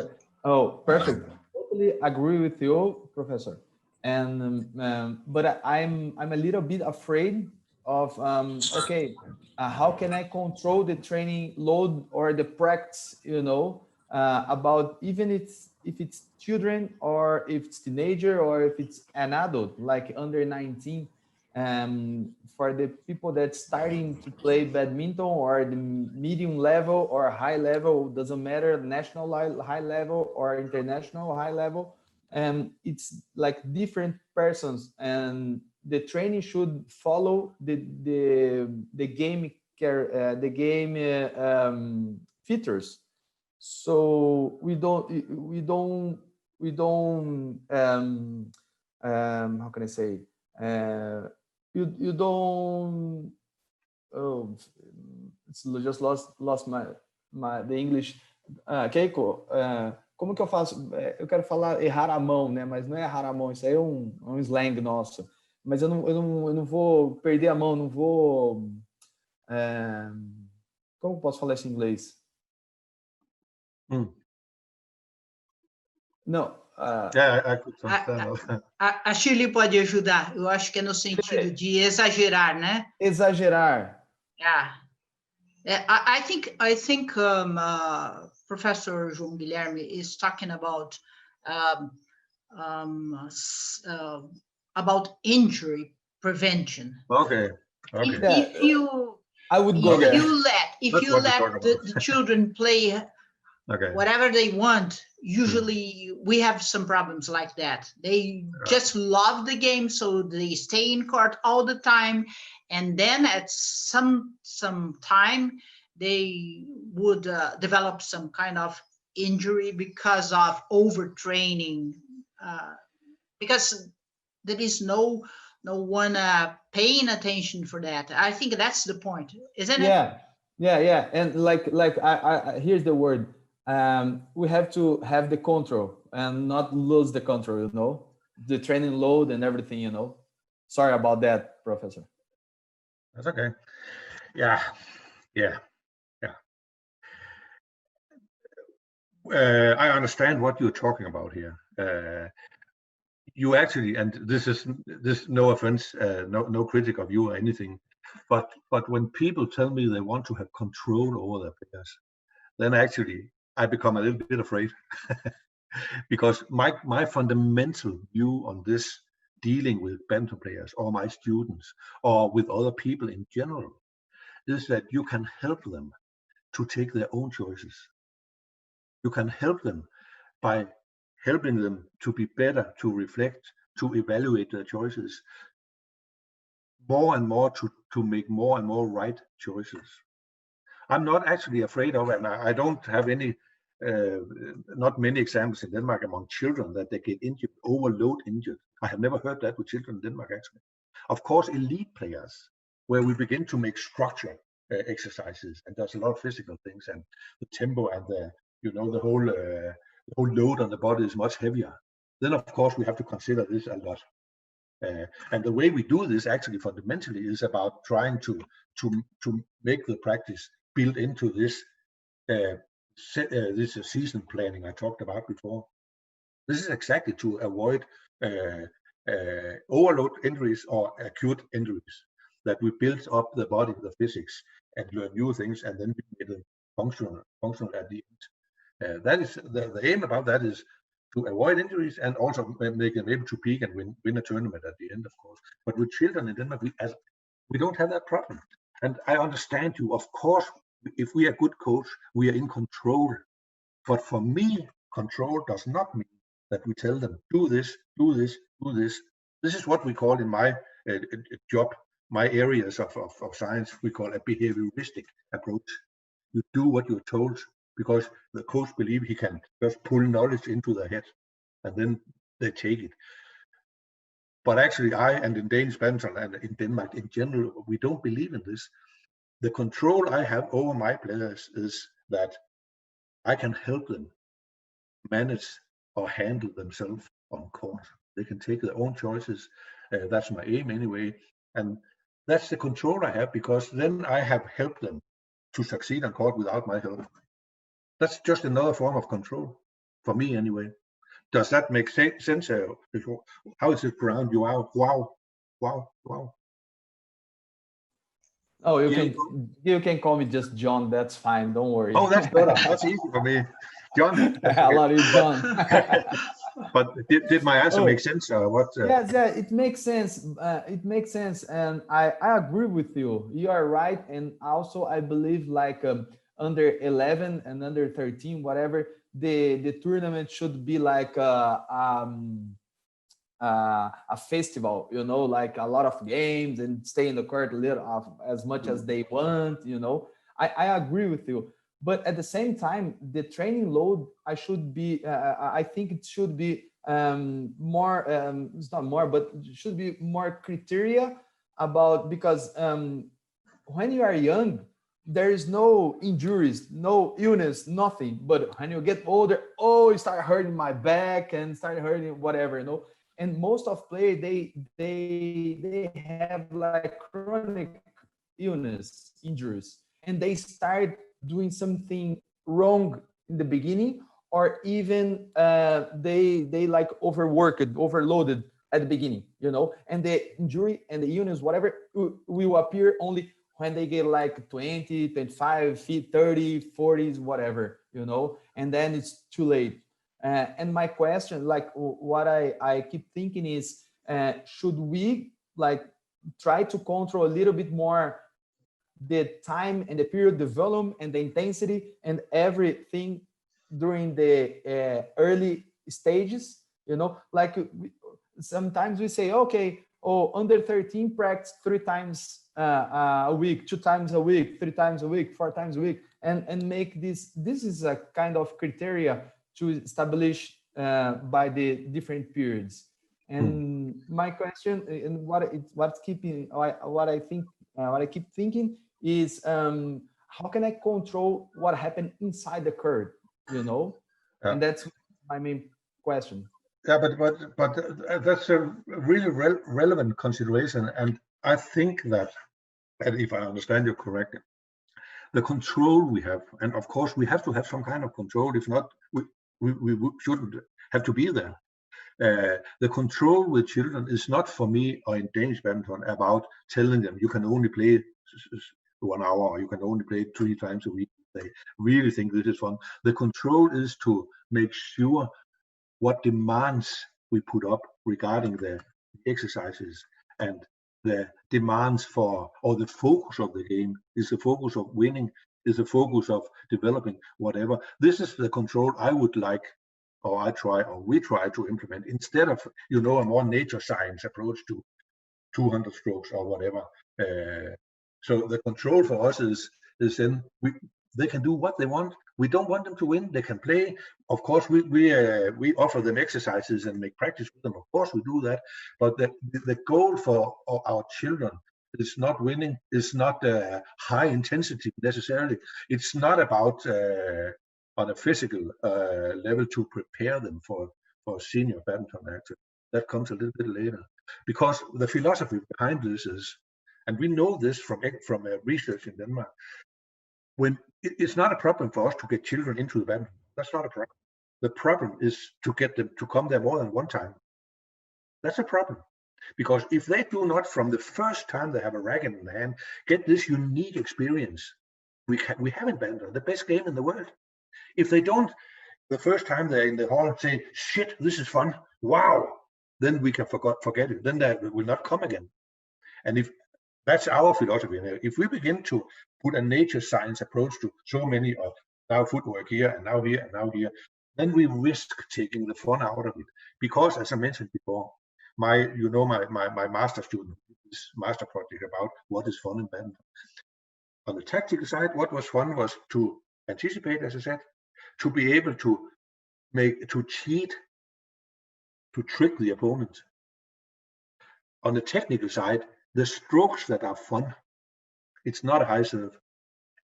D: Oh, perfect. Totally agree with you, Professor. And but I'm a little bit afraid of how can I control the training load or the practice, you know, about even if it's children or if it's teenager or if it's an adult like under 19. For the people that's starting to play badminton or the medium level or high level, doesn't matter, national high level or international high level, it's like different persons, and the training should follow the game features. So we don't how can I say, you don't, oh, it's just lost the English. Keiko, como que eu faço? Eu quero falar errar a mão, né? Mas não é errar a mão, isso aí é um slang nosso. Mas eu não vou perder a mão, não vou... como eu posso falar isso em inglês? Não.
C: A Shirley pode ajudar. Eu acho que é no sentido de exagerar, né?
D: Exagerar.
C: Yeah. I think Professor João Guilherme is talking about injury prevention.
B: Okay.
C: If you
D: I would go there.
C: If you let the children play whatever they want, usually we have some problems like that. They just love the game, so they stay in court all the time, and then at some time they would develop some kind of injury because of overtraining, because there is no one paying attention for that. I think that's the point, isn't it?
D: Yeah. And like I here's the word. We have to have the control and not lose the control, you know, the training load and everything, you know. Sorry about that, Professor.
B: That's okay. Yeah. I understand what you're talking about here. You actually, and this no offense, no critic of you or anything, but when people tell me they want to have control over their players, then actually I become a little bit afraid because my fundamental view on this, dealing with badminton players or my students or with other people in general, is that you can help them to take their own choices. You can help them by helping them to be better, to reflect, to evaluate their choices, more and more to make more and more right choices. I'm not actually afraid of it, and I don't have any, not many examples in Denmark among children that they get injured, overload injured. I have never heard that with children in Denmark, actually. Of course, elite players, where we begin to make structure exercises, and there's a lot of physical things, and the tempo and the whole load on the body is much heavier. Then, of course, we have to consider this a lot. And the way we do this actually fundamentally is about trying to make the practice built into this season planning I talked about before. This is exactly to avoid overload injuries or acute injuries, that we build up the body, the physics, and learn new things, and then we make them functional at the end. That is the aim about that, is to avoid injuries and also make them able to peak and win a tournament at the end, of course. But with children in Denmark, we don't have that problem. And I understand you. Of course, if we are good coach, we are in control. But for me, control does not mean that we tell them, do this, do this, do this. This is what we call in my job, my areas of science, we call a behavioristic approach. You do what you're told, because the coach believes he can just pull knowledge into their head, and then they take it. But actually, and in Danish badminton and in Denmark in general, we don't believe in this. The control I have over my players is that I can help them manage or handle themselves on court. They can take their own choices. That's my aim anyway. And that's the control I have, because then I have helped them to succeed on court without my help. That's just another form of control, for me anyway. Does that make sense? How is it around you out? Wow.
D: Oh, you can call me just John. That's fine. Don't worry.
B: Oh, that's better. That's easy for me, John.
D: I love you, John.
B: But did my answer make sense? What?
D: Yes, it makes sense. It makes sense, and I agree with you. You are right, and also I believe like under 11 and under 13, whatever, the tournament should be like a festival, you know, like a lot of games and stay in the court as much as they want, you know. I agree with you, but at the same time, the training load, I think it should be more, it's not more, but it should be more criteria about, because when you are young, there is no injuries, no illness, nothing. But when you get older, you start hurting my back and start hurting whatever, you know. And most of players, they have like chronic illness, injuries, and they start doing something wrong in the beginning, or even they like overloaded at the beginning, you know. And the injury and the illness, whatever, will appear only when they get like 20, 25, 30, 40s, whatever, you know, and then it's too late. And my question, like what I keep thinking is, should we like try to control a little bit more the time and the period, the volume and the intensity and everything during the early stages, you know, like sometimes we say, okay, under 13 practice 3 times a week, 2 times a week, 3 times a week, 4 times a week, and make this is a kind of criteria to establish by the different periods. And my question, and what I keep thinking is, how can I control what happened inside the curve, you know?
B: Yeah.
D: And that's my main question.
B: Yeah, but that's a really relevant consideration, and I think that, and if I understand you correctly, the control we have, and of course we have to have some kind of control. If not, we shouldn't have to be there. The control with children is not, for me or in Danish badminton, about telling them you can only play 1 hour or you can only play 3 times a week. They really think this is fun. The control is to make sure what demands we put up regarding the exercises and the demands for, or the focus of the game. Is the focus of winning? Is the focus of developing? Whatever. This is the control I would like, or we try to implement, instead of, you know, a more nature science approach to 200 strokes or whatever. So the control for us is then they can do what they want. We don't want them to win. They can play. Of course, we offer them exercises and make practice with them. Of course, we do that. But the goal for our children is not winning. It's not high intensity necessarily. It's not about on a physical level to prepare them for senior badminton active. That comes a little bit later, because the philosophy behind this is, and we know this from research in Denmark, when it's not a problem for us to get children into the badminton. That's not a problem. The problem is to get them to come there more than one time. That's a problem, because if they do not, from the first time they have a racket in the hand, get this unique experience we have in badminton, the best game in the world. If they don't, the first time they're in the hall, say, shit, this is fun, wow, then we can forget it. Then that will not come again. And if that's our philosophy, if we begin to put a nature science approach to so many of now footwork here and now here and now here, then we risk taking the fun out of it. Because, as I mentioned before, my master student, this master project about what is fun in badminton. On the tactical side, what was fun was to anticipate, as I said, to be able to cheat, to trick the opponent. On the technical side, the strokes that are fun, it's not a high serve,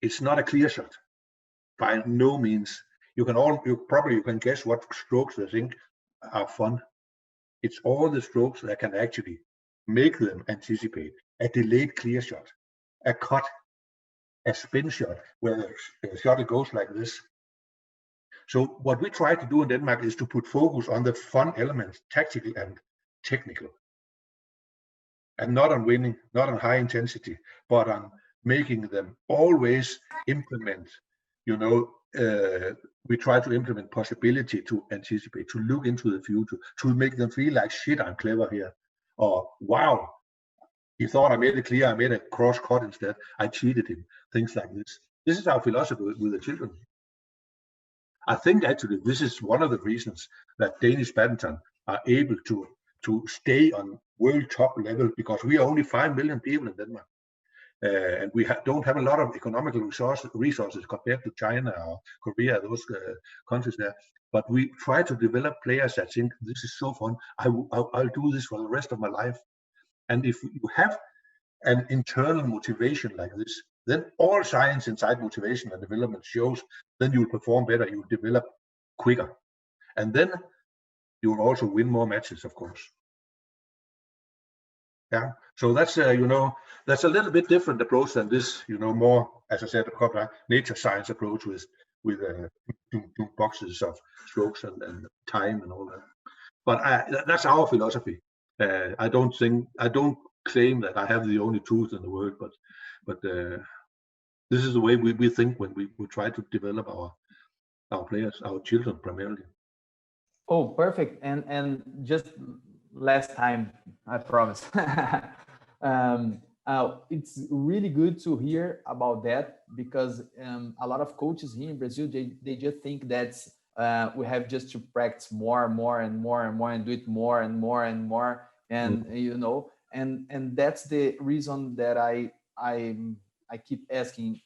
B: it's not a clear shot, by no means. You can guess what strokes they think are fun. It's all the strokes that can actually make them anticipate. A delayed clear shot, a cut, a spin shot, where the shot goes like this. So what we try to do in Denmark is to put focus on the fun elements, tactical and technical. And not on winning, not on high intensity, but on making them always implement, we try to implement possibility to anticipate, to look into the future, to make them feel like, shit, I'm clever here. Or, wow, he thought I made it clear, I made a cross cut instead, I cheated him, things like this. This is our philosophy with the children. I think actually this is one of the reasons that Danish badminton are able to stay on world top level, because we are only 5 million people in Denmark. And we don't have a lot of economical resources compared to China or Korea, those countries there. But we try to develop players that think, this is so fun, I'll do this for the rest of my life. And if you have an internal motivation like this, then all science inside motivation and development shows, then you will perform better, you will develop quicker. And then you will also win more matches, of course. Yeah, so that's that's a little bit different approach than this, more, as I said, a nature science approach with two boxes of strokes and time and all that. But that's our philosophy. I don't claim that I have the only truth in the world, but this is the way we think when we try to develop our players, our children primarily.
D: Oh, perfect. And just last time, I promise. It's really good to hear about that, because a lot of coaches here in Brazil, they just think that we have just to practice more and more and more and more and do it more and more and more. And, you know, and that's the reason that I keep asking,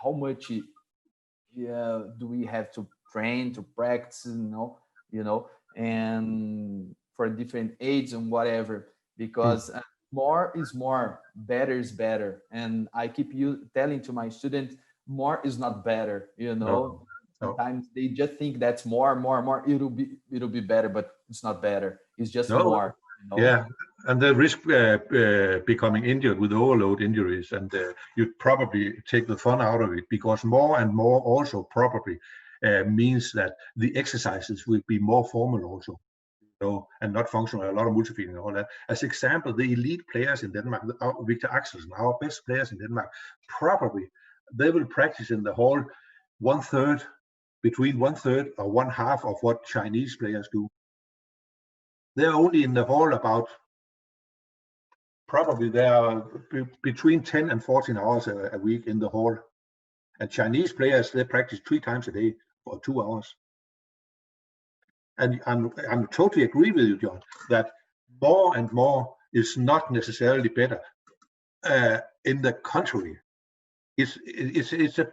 D: how much do we have to train, to practice, you know, and for different ages and whatever, because more is more, better is better. And I keep telling to my students, more is not better, you know. Sometimes they just think that's more, it'll be better, but it's not better. It's just more. You know?
B: Yeah, and the risk becoming injured with overload injuries, and you'd probably take the fun out of it, because more and more also probably means that the exercises will be more formal also, you know, and not functional, a lot of multi-feeding and all that. As example, the elite players in Denmark, Victor Axelsen, our best players in Denmark, probably they will practice in the hall between one third or one half of what Chinese players do. They're only in the hall about, probably they are between 10 and 14 hours a week in the hall. And Chinese players, they practice 3 times a day for 2 hours. And I'm totally agree with you, John, that more and more is not necessarily better. In the contrary, it's a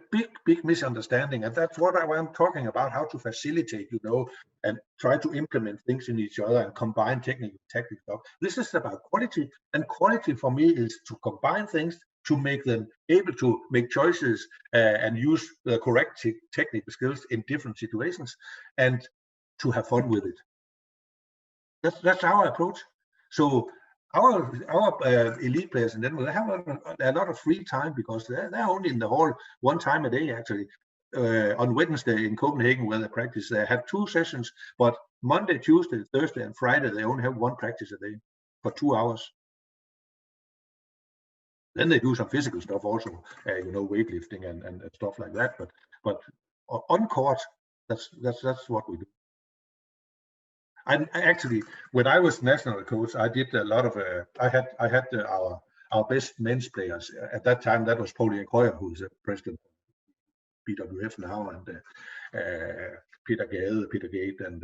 B: big misunderstanding, and that's what I'm talking about, how to facilitate, you know, and try to implement things in each other and combine technique and tactical stuff. This is about quality, and quality for me is to combine things, to make them able to make choices and use the correct technical skills in different situations, and to have fun with it. That's our approach. So our elite players, and then they have a lot of free time, because they're only in the hall 1 time a day actually. On Wednesday in Copenhagen, where they practice, they have 2 sessions, but Monday, Tuesday, Thursday, and Friday they only have 1 practice a day for 2 hours. Then they do some physical stuff also, you know, weightlifting and stuff like that. But on court, that's what we do. I actually, when I was national coach, I did a lot of. I had our best men's players at that time. That was Paul Erik Høyer, who's the president of BWF now, and Peter Gade, and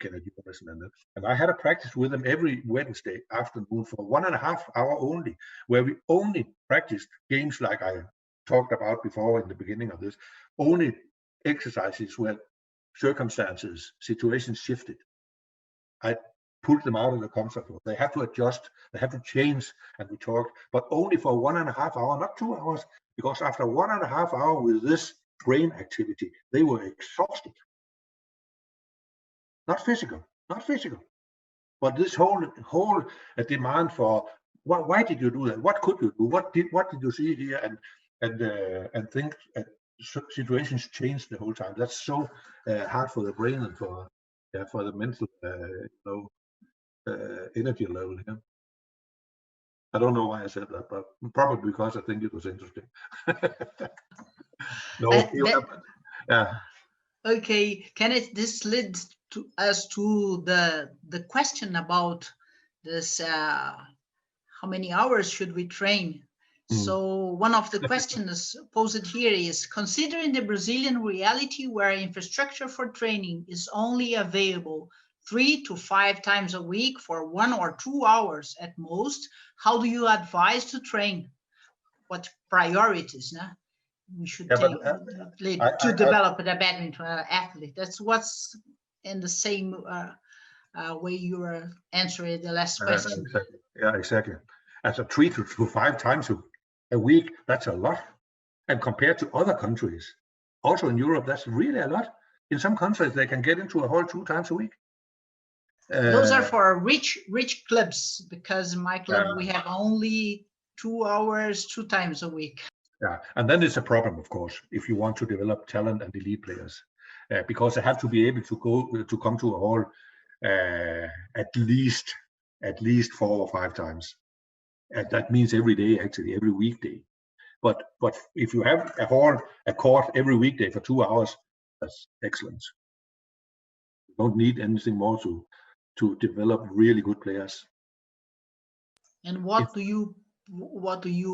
B: Kenneth Larsen, and I had a practice with them every Wednesday afternoon for 1.5 hours only, where we only practiced games like I talked about before in the beginning of this. Only exercises where circumstances, situations shifted. I pulled them out of the comfort zone. They have to adjust, they have to change, and we talked, but only for 1.5 hours, not 2 hours, because after 1.5 hours with this brain activity, they were exhausted. Not physical, but this whole demand for why did you do that? What could you do? What did you see here? And think situations change the whole time. That's so hard for the brain and for the mental energy level here. I don't know why I said that, but probably because I think it was interesting. Yeah.
C: Okay, Kenneth, this leads us to the question about this, how many hours should we train? So one of the questions posed here is, considering the Brazilian reality where infrastructure for training is only available 3 to 5 times a week for 1 or 2 hours at most, how do you advise to train? What priorities we should take to develop a badminton athlete? That's what's in the same way you were answering the last question.
B: Exactly. Yeah, exactly. As a 3 to 5 times a week, that's a lot. And compared to other countries, also in Europe, that's really a lot. In some countries, they can get into a hall 2 times a week.
C: Those are for rich clubs, because in my club, we have only 2 hours 2 times a week.
B: Yeah, and then it's a problem, of course, if you want to develop talent and elite players, because they have to be able to come to a hall at least 4 or 5 times. And that means every day, actually, every weekday. But if you have a court every weekday for 2 hours, that's excellent. You don't need anything more to develop really good players.
C: And what do you what do you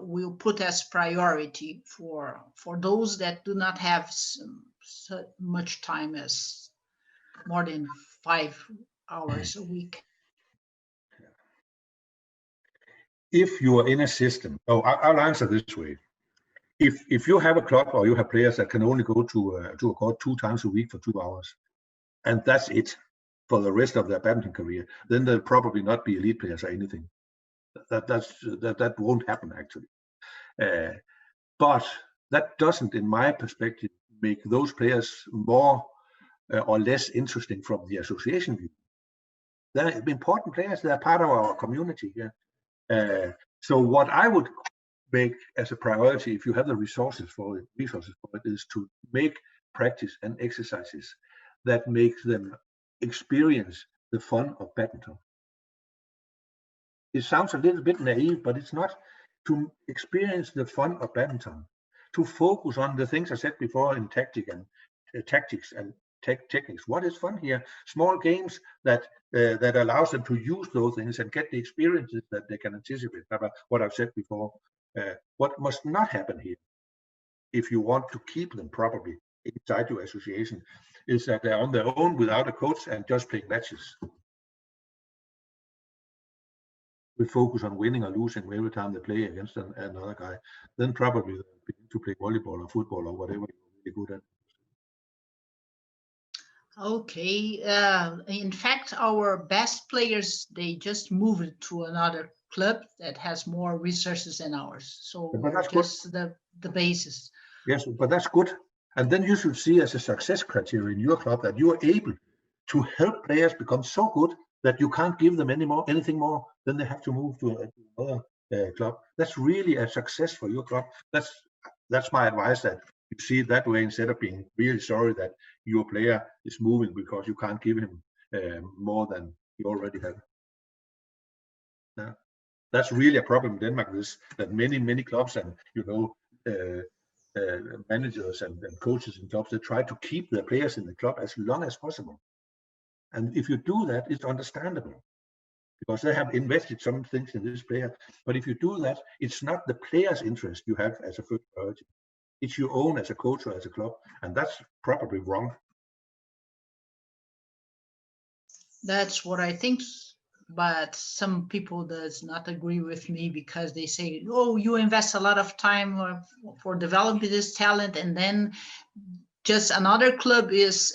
C: will put as priority for those that do not have so much time as more than 5 hours a week?
B: If you are in a system, I'll answer this way. If you have a club or you have players that can only go to a court 2 times a week for 2 hours, and that's it for the rest of their badminton career, then they'll probably not be elite players or anything. That won't happen actually. But that doesn't, in my perspective, make those players more or less interesting from the association view. They're important players. They're part of our community. Yeah. So what I would make as a priority, if you have the resources for it, is to make practice and exercises that make them experience the fun of badminton. It sounds a little bit naive, but it's not. To experience the fun of badminton, to focus on the things I said before in tactics and techniques. What is fun here? Small games that allows them to use those things and get the experiences that they can anticipate. What I've said before. What must not happen here, if you want to keep them properly inside your association, is that they're on their own without a coach and just playing matches. We focus on winning or losing every time they play against another guy. Then probably they'll begin to play volleyball or football or whatever you're really good at.
C: Okay. In fact, our best players, they just moved to another club that has more resources than ours. So that's just the basis.
B: Yes, but that's good. And then you should see as a success criteria in your club that you are able to help players become so good that you can't give them anything more, then they have to move to another club. That's really a success for your club. That's my advice, that you see it that way instead of being really sorry that your player is moving because you can't give him more than you already have. Yeah. That's really a problem in Denmark, that many clubs and managers and coaches in clubs, they try to keep their players in the club as long as possible. And if you do that, it's understandable because they have invested some things in this player. But if you do that, it's not the player's interest you have as a first priority. It's your own as a coach or as a club, and that's probably wrong.
C: That's what I think, but some people does not agree with me because they say, oh, you invest a lot of time for developing this talent, and then just another club is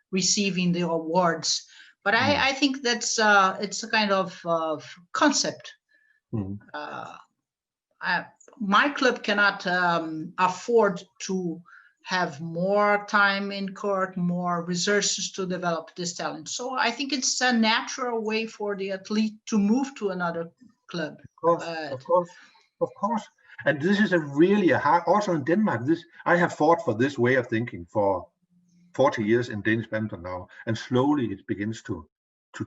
C: receiving the awards. But I think that's it's a kind of concept. My club cannot afford to have more time in court, more resources to develop this talent. So I think it's a natural way for the athlete to move to another club.
B: Of course. And this is really a hard, also in Denmark, I have fought for this way of thinking for 40 years in Danish badminton now, and slowly it begins to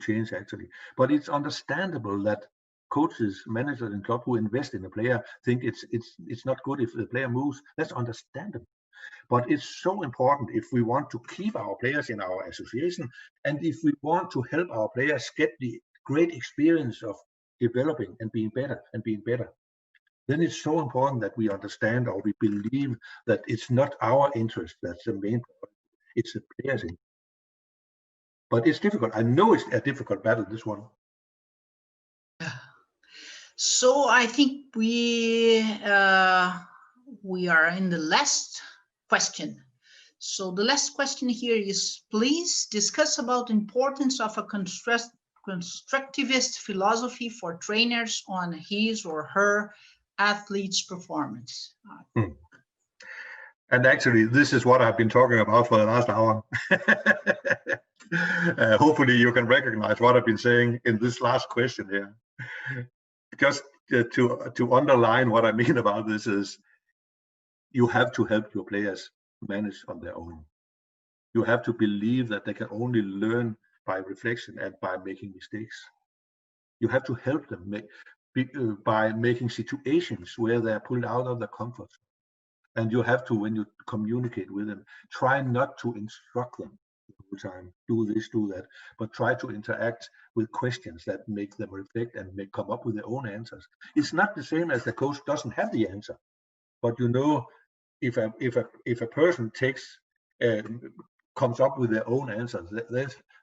B: change actually. But it's understandable that coaches, managers in club who invest in a player think it's not good if the player moves. That's understandable. But it's so important if we want to keep our players in our association, and if we want to help our players get the great experience of developing and being better, then it's so important that we understand or we believe that it's not our interest that's the main priority, it's the players' interest. But it's difficult. I know it's a difficult battle, this one.
C: So I think we are in the last question. So the last question here is, please discuss about the importance of a constructivist philosophy for trainers on his or her athlete's performance.
B: And actually, this is what I've been talking about for the last hour. Hopefully you can recognize what I've been saying in this last question here. Just to underline what I mean about this is, you have to help your players manage on their own. You have to believe that they can only learn by reflection and by making mistakes. You have to help them by making situations where they're pulled out of their comfort. And you have to, when you communicate with them, try not to instruct them time, do this, do that, but try to interact with questions that make them reflect and come up with their own answers. It's not the same as the coach doesn't have the answer, but you know, if a person comes up with their own answers,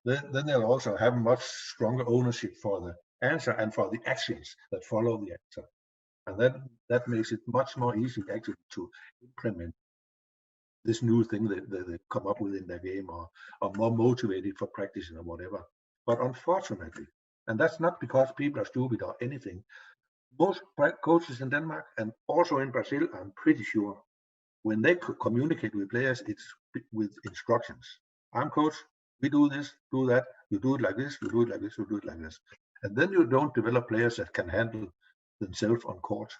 B: then they'll also have much stronger ownership for the answer and for the actions that follow the answer, and that makes it much more easy actually to implement this new thing that they come up with in their game, or more motivated for practicing or whatever. But unfortunately, and that's not because people are stupid or anything, most coaches in Denmark and also in Brazil, I'm pretty sure, when they communicate with players, it's with instructions. I'm coach, we do this, do that, you do it like this, you do it like this, you do it like this. And then you don't develop players that can handle themselves on court.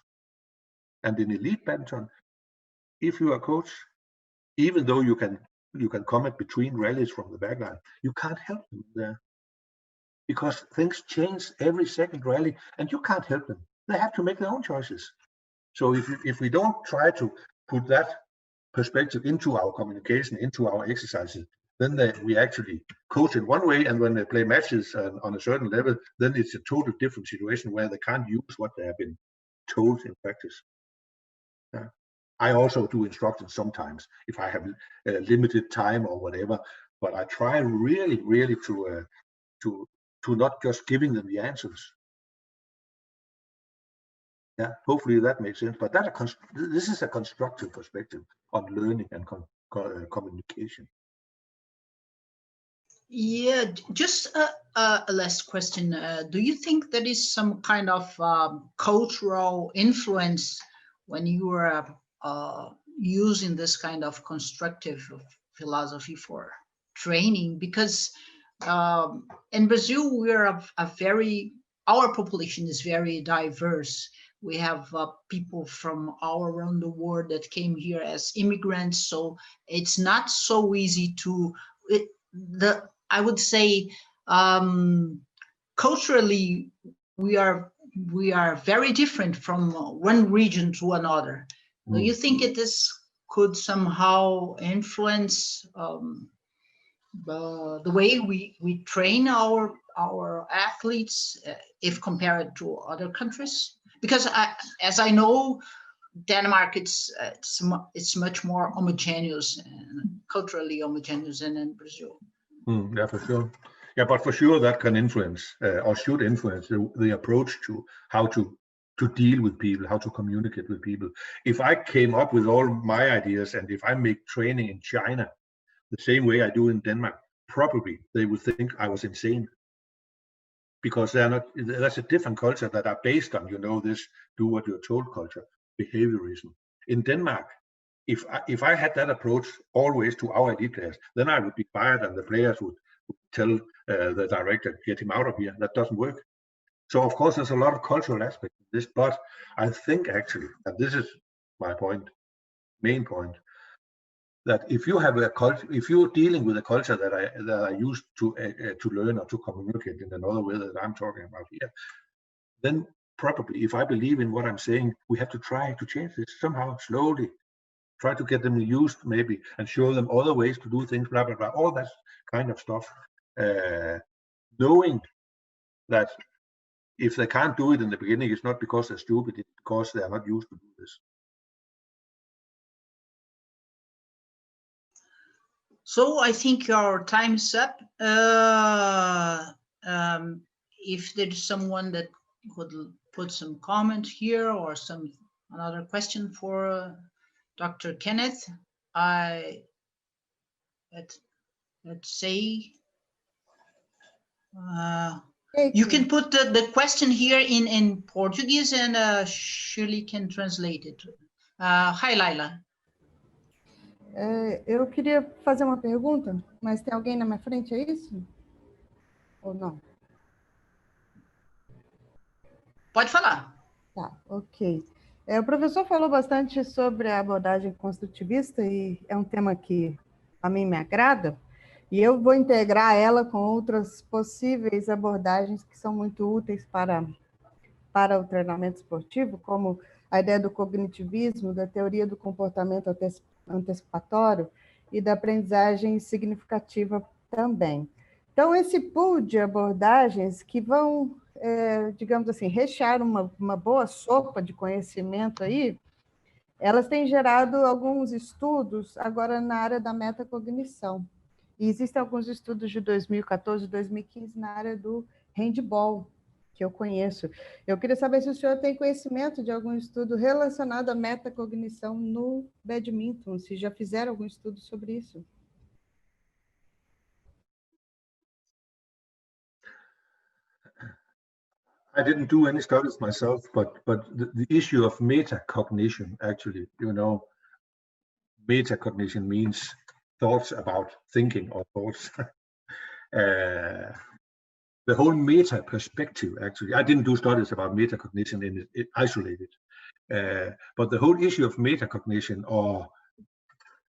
B: And in elite badminton, if you are a coach, even though you can comment between rallies from the backline, you can't help them there, because things change every second rally, and you can't help them. They have to make their own choices. So if we don't try to put that perspective into our communication, into our exercises, then we actually coach in one way, and when they play matches on a certain level, then it's a totally different situation where they can't use what they have been told in practice. I also do instructions sometimes if I have limited time or whatever, but I try really to not just giving them the answers. Yeah, hopefully that makes sense. But this is a constructive perspective on learning and communication.
C: Yeah, just a last question. Do you think there is some kind of cultural influence when you are using this kind of constructive philosophy for training? Because in Brazil, we are our population is very diverse. We have people from all around the world that came here as immigrants, so it's not so easy to. I would say culturally we are very different from one region to another. Do you think this could somehow influence the way we train our athletes if compared to other countries? Because as I know, Denmark it's much more homogeneous and culturally homogeneous than in Brazil.
B: Yeah, for sure. Yeah, but for sure that can influence or should influence the approach to how to deal with people, how to communicate with people. If I came up with all my ideas and if I make training in China the same way I do in Denmark, probably they would think I was insane, because that's a different culture that are based on, this do what you're told culture, behaviorism. In Denmark, if I had that approach always to our elite players, then I would be fired and the players would tell the director, get him out of here. That doesn't work. So of course there's a lot of cultural aspects of this, but I think actually, and this is my main point, that if you have a culture, if you're dealing with a culture that I used to learn or to communicate in another way that I'm talking about here, then probably if I believe in what I'm saying, we have to try to change this somehow, slowly. Try to get them used maybe and show them other ways to do things, blah, blah, blah, all that kind of stuff. Knowing that if they can't do it in the beginning, it's not because they're stupid, it's because they are not used to do this.
C: So I think our time is up. If there's someone that could put some comment here or another question for Dr. Kenneth, let's say you can put the question here in Portuguese and Shirley can translate it. Hi, Laila.
E: Eu queria fazer uma pergunta, mas tem alguém na minha frente, é isso? Ou não?
C: Pode falar.
E: Tá, ok. O professor falou bastante sobre a abordagem construtivista e é um tema que a mim me agrada, e eu vou integrar ela com outras possíveis abordagens que são muito úteis para o treinamento esportivo, como a ideia do cognitivismo, da teoria do comportamento antecipatório e da aprendizagem significativa também. Então, esse pool de abordagens que vão, digamos assim, rechear uma boa sopa de conhecimento aí, elas têm gerado alguns estudos agora na área da metacognição. E existem alguns estudos de 2014 e 2015 na área do handball, que eu conheço. Eu queria saber se o senhor tem conhecimento de algum estudo relacionado à metacognição no badminton, se já fizeram algum estudo sobre isso.
B: I didn't do any studies myself, but the issue of metacognition, actually, you know, metacognition means thoughts about thinking or thoughts. The whole meta perspective, actually, I didn't do studies about metacognition in it isolated, but the whole issue of metacognition, or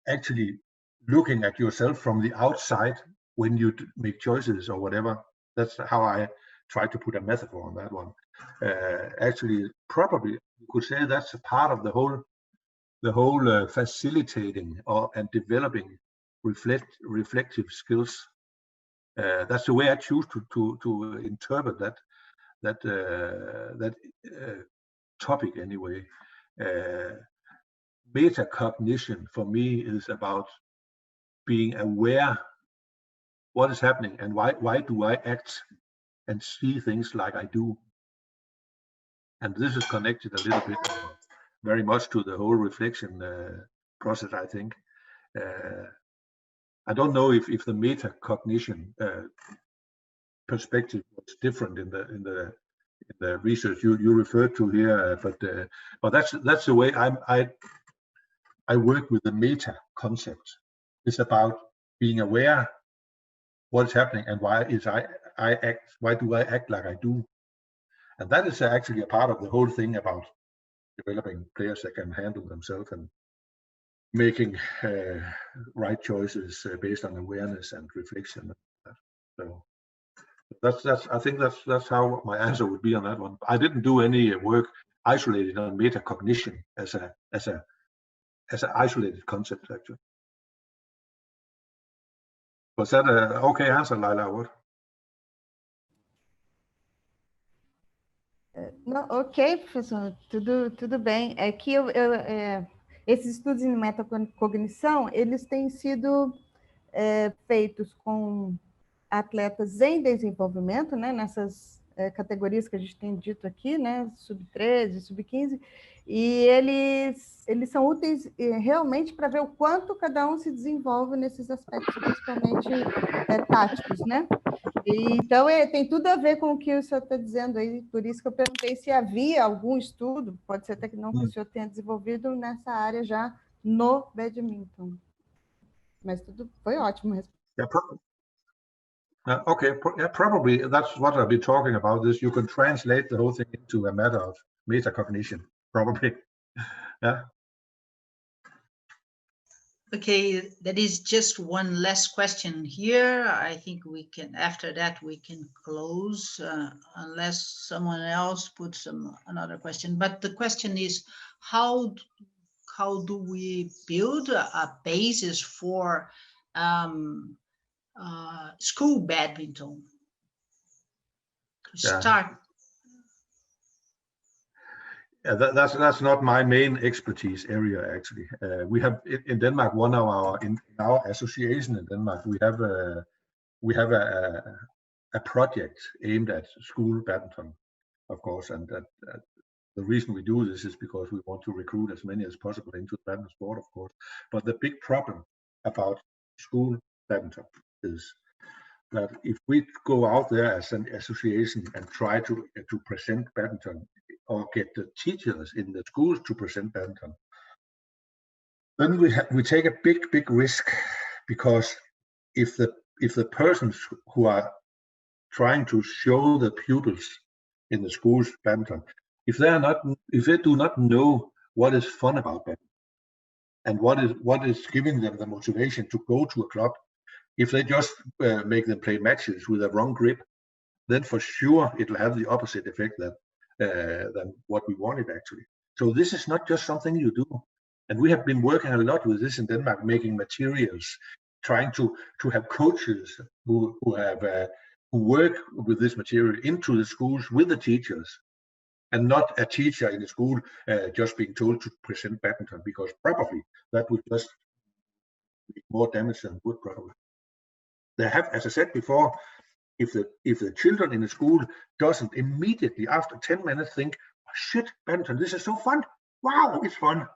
B: actually looking at yourself from the outside when you make choices or whatever, that's how I try to put a metaphor on that one. Actually, probably you could say that's a part of the whole facilitating and developing reflective skills. That's the way I choose to interpret that topic anyway. Metacognition for me is about being aware what is happening and why do I act and see things like I do. And this is connected a little bit very much to the whole reflection process, I think. I don't know if the metacognition perspective was different in the research you referred to here, but that's the way I work with the meta concept. It's about being aware what's happening and why do I act like I do. And that is actually a part of the whole thing about developing players that can handle themselves and making right choices based on awareness and reflection. So I think that's how my answer would be on that one. I didn't do any work isolated on metacognition as an isolated concept, actually. Was that an okay answer, Laila? What?
E: Não, ok, professor, tudo bem. É que esses estudos em metacognição, eles têm sido feitos com atletas em desenvolvimento, né, nessas categorias que a gente tem dito aqui, né, sub-13, sub-15, e eles são úteis realmente para ver o quanto cada um se desenvolve nesses aspectos, principalmente táticos, né? Então, tem tudo a ver com o que o senhor está dizendo aí, por isso que eu perguntei se havia algum estudo, pode ser até que não, que o senhor tenha desenvolvido nessa área já no badminton. Mas tudo foi ótimo.
B: Yeah, okay, probably that's what I've been talking about. This you can translate the whole thing into a matter of metacognition, probably. Yeah.
C: Okay, that is just one last question here. I think we can, after that, we can close unless someone else puts another question. But the question is, how do we build a basis for school badminton to start?
B: Yeah, that's not my main expertise area, actually. We have in Denmark, in our association in Denmark, we have a project aimed at school badminton, of course, and the reason we do this is because we want to recruit as many as possible into the badminton sport, of course. But the big problem about school badminton is that if we go out there as an association and try to present badminton, or get the teachers in the schools to present badminton, then we take a big risk, because if the persons who are trying to show the pupils in the schools badminton, if they do not know what is fun about badminton and what is giving them the motivation to go to a club, if they just make them play matches with a wrong grip, then for sure it will have the opposite effect than what we wanted, actually. So this is not just something you do. And we have been working a lot with this in Denmark, making materials trying to have coaches who work with this material into the schools with the teachers, and not a teacher in the school just being told to present badminton, because probably that would just be more damage than good. Probably they have, as I said before, if the children in the school doesn't immediately after 10 minutes think, oh, shit, badminton, this is so fun, wow, it's fun,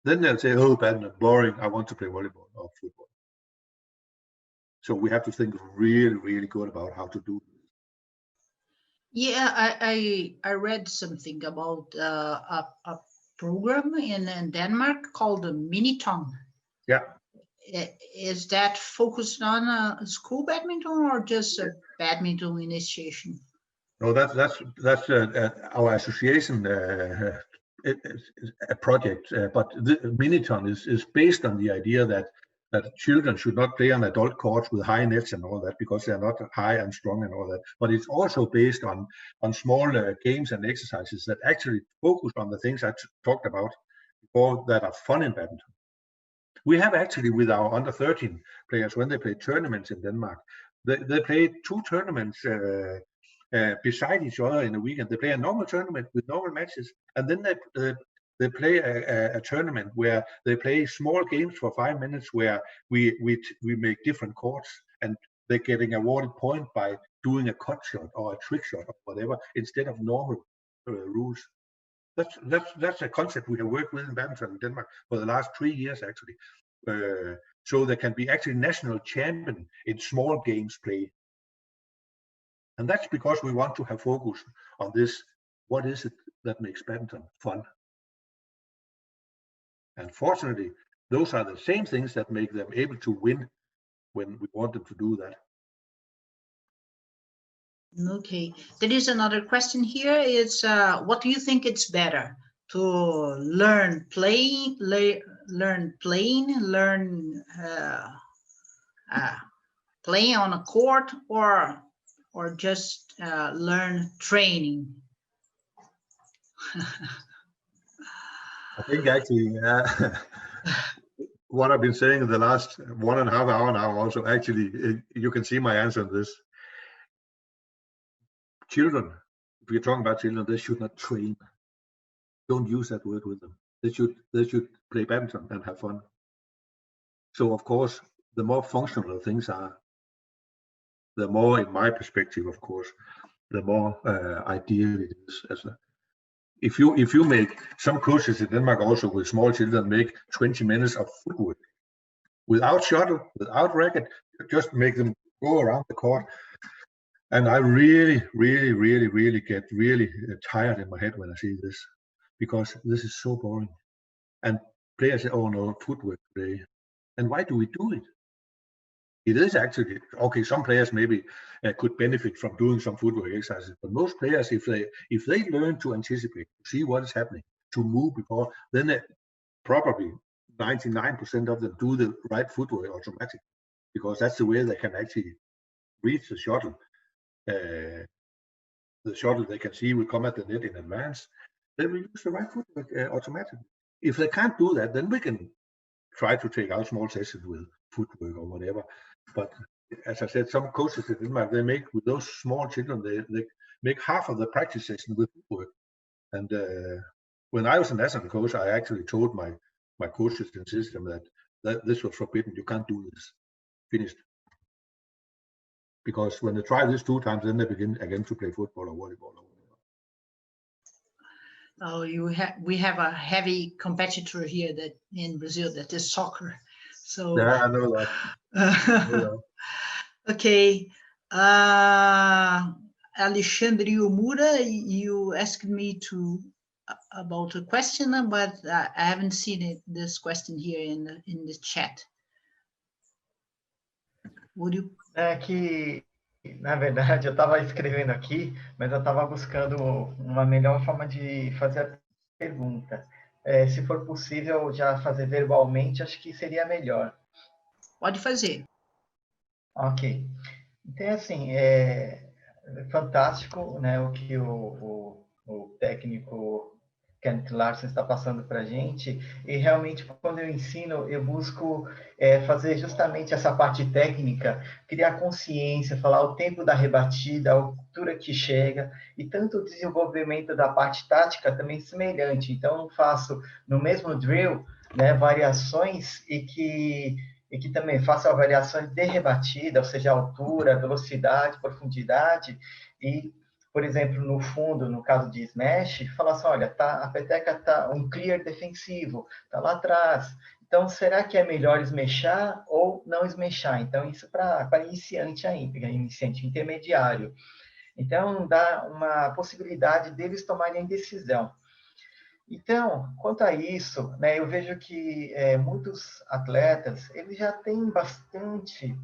B: then they'll say, oh, badminton, boring, I want to play volleyball or football. So we have to think really, really good about how to do this.
C: Yeah, I read something about a program in Denmark called the Miniton.
B: Yeah.
C: Is that focused on school badminton or just badminton initiation?
B: No, that's our association a project, but the Miniton is based on the idea that children should not play on adult courts with high nets and all that, because they're not high and strong and all that. But it's also based on small games and exercises that actually focus on the things I talked about before that are fun in badminton. We have actually, with our under 13 players, when they play tournaments in Denmark, they play 2 tournaments beside each other in a weekend. They play a normal tournament with normal matches, and then they play a tournament where they play small games for 5 minutes, where we make different courts, and they're getting awarded point by doing a cut shot or a trick shot or whatever instead of normal rules. That's a concept we have worked with in badminton in Denmark for the last 3 years actually. So there can be actually national champion in small games play. And that's because we want to have focus on this. What is it that makes badminton fun? And fortunately, those are the same things that make them able to win when we want them to do that.
C: Okay, there is another question here. It's what do you think it's better to learn playing, learn playing on a court, or just learn training?
B: I think actually what I've been saying in the last 1.5 hours now also, actually, you can see my answer on this. Children, if you're talking about children, they should not train. Don't use that word with them. They should play badminton and have fun. So of course, the more functional things are, the more, in my perspective, of course, the more ideal it is. If you make, some coaches in Denmark also with small children make 20 minutes of footwork without shuttle, without racket, just make them go around the court. And I really get really tired in my head when I see this, because this is so boring. And players say, oh no, footwork today. And why do we do it? It is actually, okay, some players maybe could benefit from doing some footwork exercises, but most players, if they learn to anticipate, see what is happening, to move before, then probably 99% of them do the right footwork automatically, because that's the way they can actually reach the shuttle. The shuttle they can see will come at the net in advance. They will use the right footwork automatically. If they can't do that, then we can try to take out small sessions with footwork or whatever. But as I said, some coaches in Denmark, they make, with those small children, they make half of the practice session with footwork. And when I was an national coach, I actually told my coaches in the system that this was forbidden. You can't do this. Finished. Because when they try this 2 times, then they begin again to play football or volleyball or whatever.
C: Oh, we have a heavy competitor here that in Brazil, that is soccer. So
B: yeah, I know that.
C: Okay, Alexandre Yomura, you asked me about a question, but I haven't seen this question here in the chat. Would you?
G: É que, na verdade, eu estava escrevendo aqui, mas eu estava buscando uma melhor forma de fazer a pergunta. Se for possível já fazer verbalmente, acho que seria melhor.
C: Pode fazer.
G: Ok. Então, assim, é fantástico, né, o que o técnico Kenneth Larsen está passando para a gente, e realmente quando eu ensino, eu busco fazer justamente essa parte técnica, criar consciência, falar o tempo da rebatida, a altura que chega, e tanto o desenvolvimento da parte tática também semelhante. Então, eu faço no mesmo drill, né, variações e que também faço variações de rebatida, ou seja, altura, velocidade, profundidade, e por exemplo, no fundo, no caso de smash, fala assim, olha, a peteca está um clear defensivo, está lá atrás. Então, será que é melhor smashar ou não smashar? Então, isso para iniciante ainda, iniciante intermediário. Então, dá uma possibilidade deles tomarem decisão. Então, quanto a isso, né, eu vejo que muitos atletas, eles já têm bastante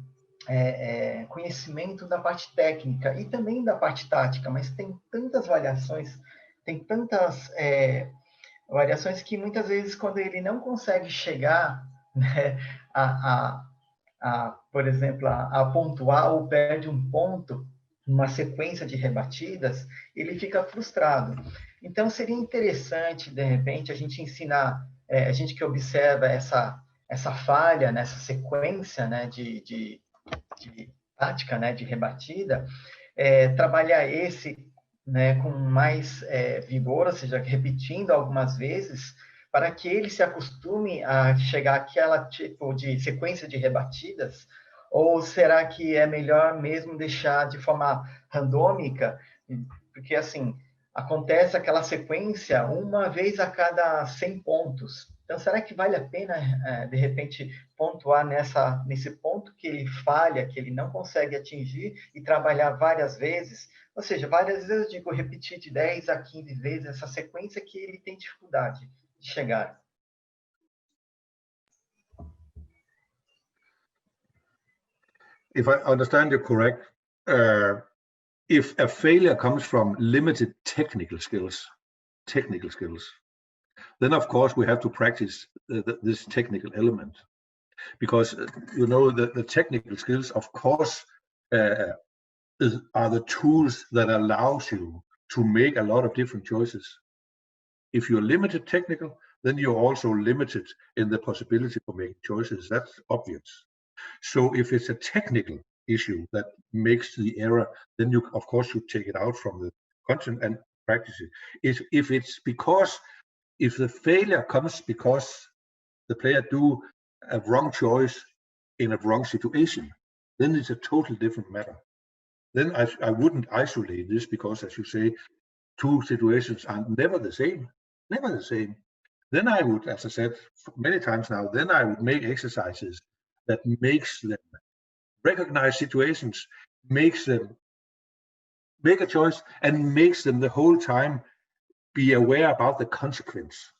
G: conhecimento da parte técnica e também da parte tática, mas tem tantas variações, tem tantas variações que muitas vezes quando ele não consegue chegar, né, por exemplo, a pontuar ou perde um ponto, uma sequência de rebatidas, ele fica frustrado. Então, seria interessante, de repente, a gente ensinar, a gente que observa essa falha, nessa sequência, né, de tática, né, de rebatida, trabalhar esse, né, com mais vigor, ou seja, repetindo algumas vezes, para que ele se acostume a chegar àquela tipo de sequência de rebatidas, ou será que é melhor mesmo deixar de forma randômica? Porque, assim, acontece aquela sequência uma vez a cada 100 pontos. Então, será que vale a pena, de repente, pontuar nesse ponto que ele falha, que ele não consegue atingir, e trabalhar várias vezes? Ou seja, várias vezes, eu digo, repetir de 10 a 15 vezes essa sequência que ele tem dificuldade de chegar.
B: If I understand you correct, if a failure comes from limited technical skills, then of course we have to practice this technical element, because you know the technical skills, of course, are the tools that allows you to make a lot of different choices. If you're limited technical, then you're also limited in the possibility for making choices. That's obvious. So if it's a technical issue that makes the error, then you of course should take it out from the content and practice it. If the failure comes because the player do a wrong choice in a wrong situation, then it's a totally different matter. Then I wouldn't isolate this, because, as you say, two situations are never the same. Then I would, as I said many times now, then I would make exercises that makes them recognize situations, makes them make a choice, and makes them the whole time be aware about the consequence.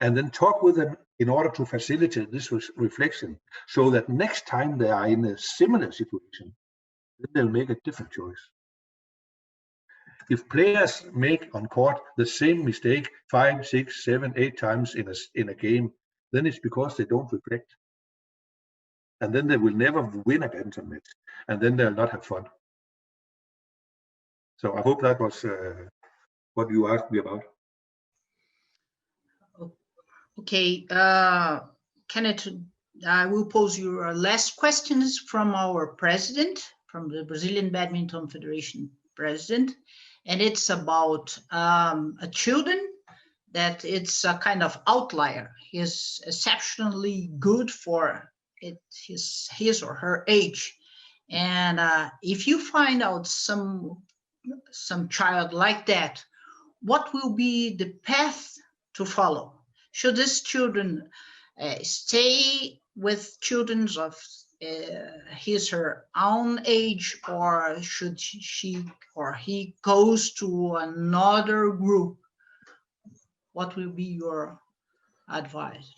B: And then talk with them in order to facilitate this reflection, so that next time they are in a similar situation, then they'll make a different choice. If players make on court the same mistake 5, 6, 7, 8 times in a game, then it's because they don't reflect. And then they will never win a badminton match, and then they'll not have fun. So I hope that was what you asked me about.
C: Okay, Kenneth, I will pose your last questions from our president, from the Brazilian Badminton Federation president, and it's about a children that it's a kind of outlier. He is exceptionally good for his or her age, and if you find out some child like that, what will be the path to follow? Should these children stay with children of his or her own age, or should she or he goes to another group? What will be your advice?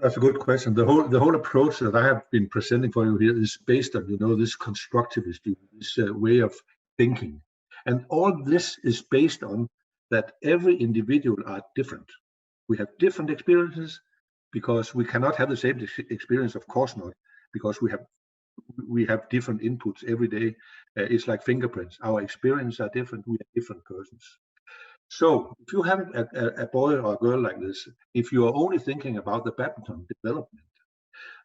B: That's a good question. The whole approach that I have been presenting for you here is based on, this constructivist, this way of thinking. And all this is based on that every individual are different. We have different experiences, because we cannot have the same experience, of course not, because we have different inputs every day. It's like fingerprints. Our experiences are different. We are different persons. So if you have a boy or a girl like this, if you are only thinking about the badminton development,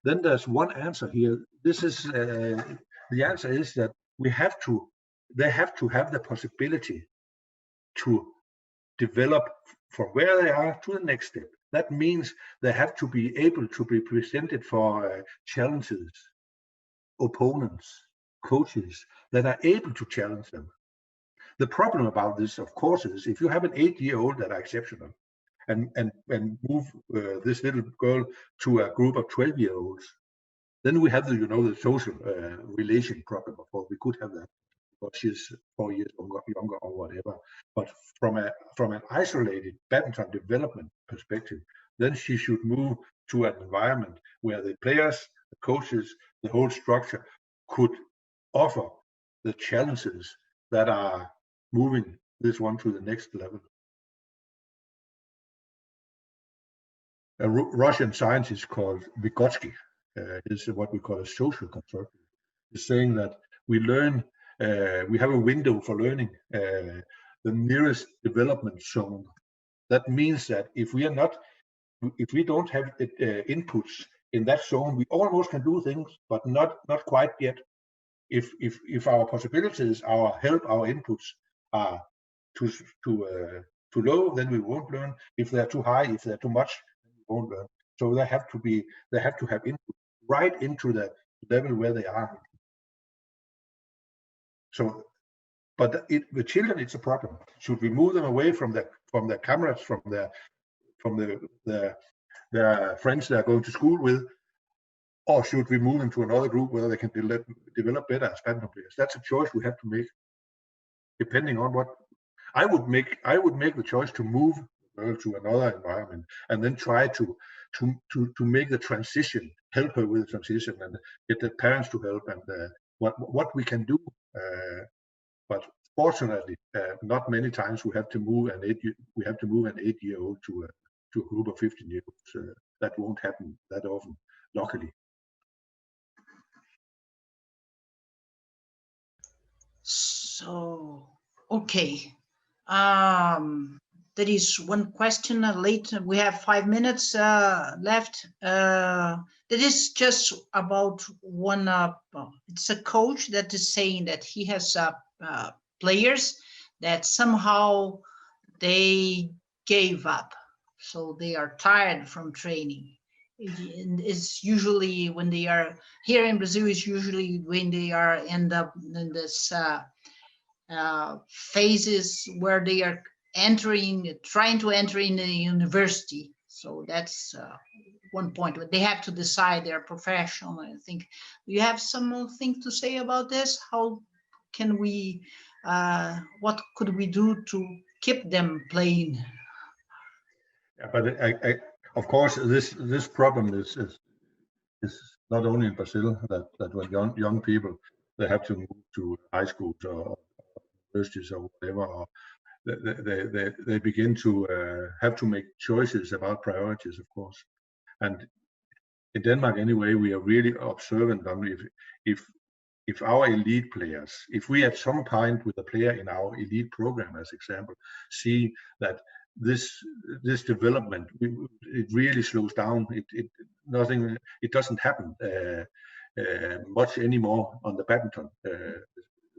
B: then there's one answer here. This is the answer is that they have to have the possibility to develop from where they are to the next step. That means they have to be able to be presented for challenges, opponents, coaches that are able to challenge them. The problem about this, of course, is if you have an 8-year-old that are exceptional and move this little girl to a group of 12-year-olds, then we have the, the social relation problem. Of course, we could have that, but she's 4 years younger or whatever. But from an isolated badminton development perspective, then she should move to an environment where the players, the coaches, the whole structure could offer the challenges that are moving this one to the next level. A Russian scientist called Vygotsky is what we call a social constructive. Is saying that we learn, we have a window for learning the nearest development zone. That means that if we don't have inputs in that zone, we almost can do things, but not quite yet. If our possibilities, our help, our inputs are too low, then we won't learn. If they're too high, if they're too much, then we won't learn. So they have to have input right into the level where they are. So, but with children, it's a problem. Should we move them away from their cameras, from their friends they are going to school with, or should we move them to another group where they can develop better as badminton players? That's a choice we have to make, depending on what I would make. I would make the choice to move the girl to another environment and then try to make the transition, help her with the transition, and get the parents to help, and what we can do. But fortunately, not many times we have to move an 8-year-old to a group of 15-year-olds. That won't happen that often, luckily.
C: So, okay. There is one question late. We have 5 minutes left. That is just about one. It's a coach that is saying that he has players that somehow they gave up, so they are tired from training. It's usually when they are here in Brazil. Is usually when they are in this phases where they are trying to enter in the university. So that's one point. But they have to decide they're professional. I think. Do you have something to say about this? How can we? What could we do to keep them playing?
B: Yeah, but I of course, this problem is not only in Brazil, that when young people, they have to move to high schools or universities or whatever, or they begin to have to make choices about priorities, of course. And in Denmark, anyway, we are really observant on if our elite players, if we at some point with a player in our elite program, as example, see that this development, it really slows down. It doesn't happen much anymore on the badminton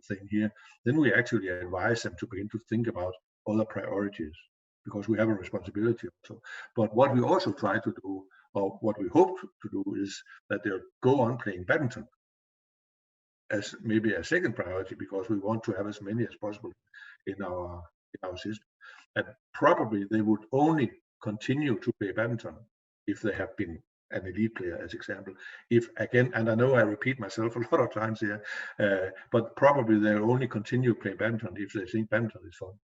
B: thing here. Then we actually advise them to begin to think about other priorities, because we have a responsibility also. But what we also try to do, or what we hope to do, is that they'll go on playing badminton as maybe a second priority, because we want to have as many as possible in our system. And probably they would only continue to play badminton if they have been an elite player, as example. If again, and I know I repeat myself a lot of times here, but probably they'll only continue to play badminton if they think badminton is fun.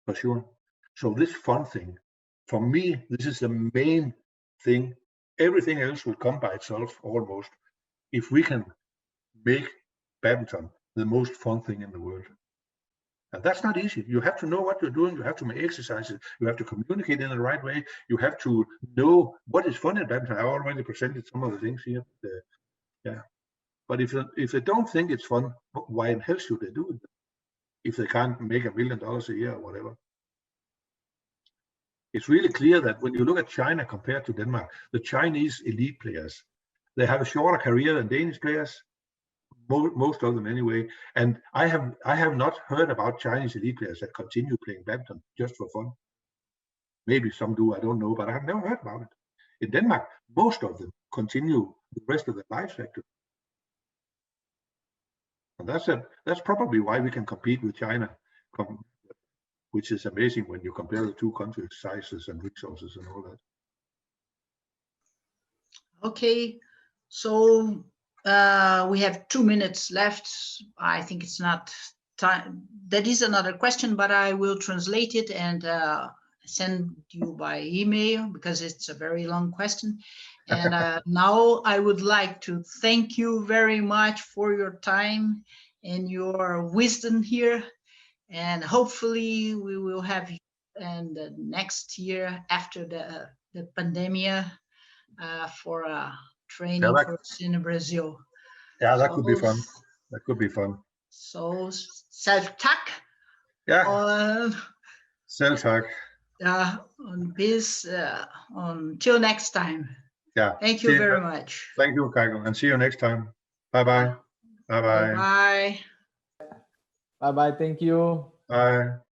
B: For sure. So this fun thing, for me, this is the main thing. Everything else will come by itself almost, if we can make badminton the most fun thing in the world. And that's not easy. You have to know what you're doing. You have to make exercises. You have to communicate in the right way. You have to know what is fun in badminton. I already presented some of the things here. Yeah. But if they don't think it's fun, why in hell should they do it? if they can't make $1 million a year or whatever. It's really clear that when you look at China compared to Denmark, the Chinese elite players, they have a shorter career than Danish players, most of them anyway. And I have not heard about Chinese elite players that continue playing badminton just for fun. Maybe some do, I don't know, but I've never heard about it. In Denmark, most of them continue the rest of their lives actually. And that's probably why we can compete with China, which is amazing when you compare the two countries' sizes and resources and all that.
C: Okay, so we have 2 minutes left. I think it's not time. That is another question, but I will translate it and send you by email because it's a very long question. And now I would like to thank you very much for your time and your wisdom here. And hopefully we will have you in the next year after the pandemic for a training course in Brazil.
B: Yeah, that could be fun. That could be fun.
C: So, selv tak.
B: Yeah. Selv tak.
C: On this, until next time.
B: Yeah.
C: Thank you very much.
B: Thank you, Kaigo, and see you next time. Bye-bye. Bye-bye.
C: Bye.
D: Bye-bye. Thank you.
B: Bye.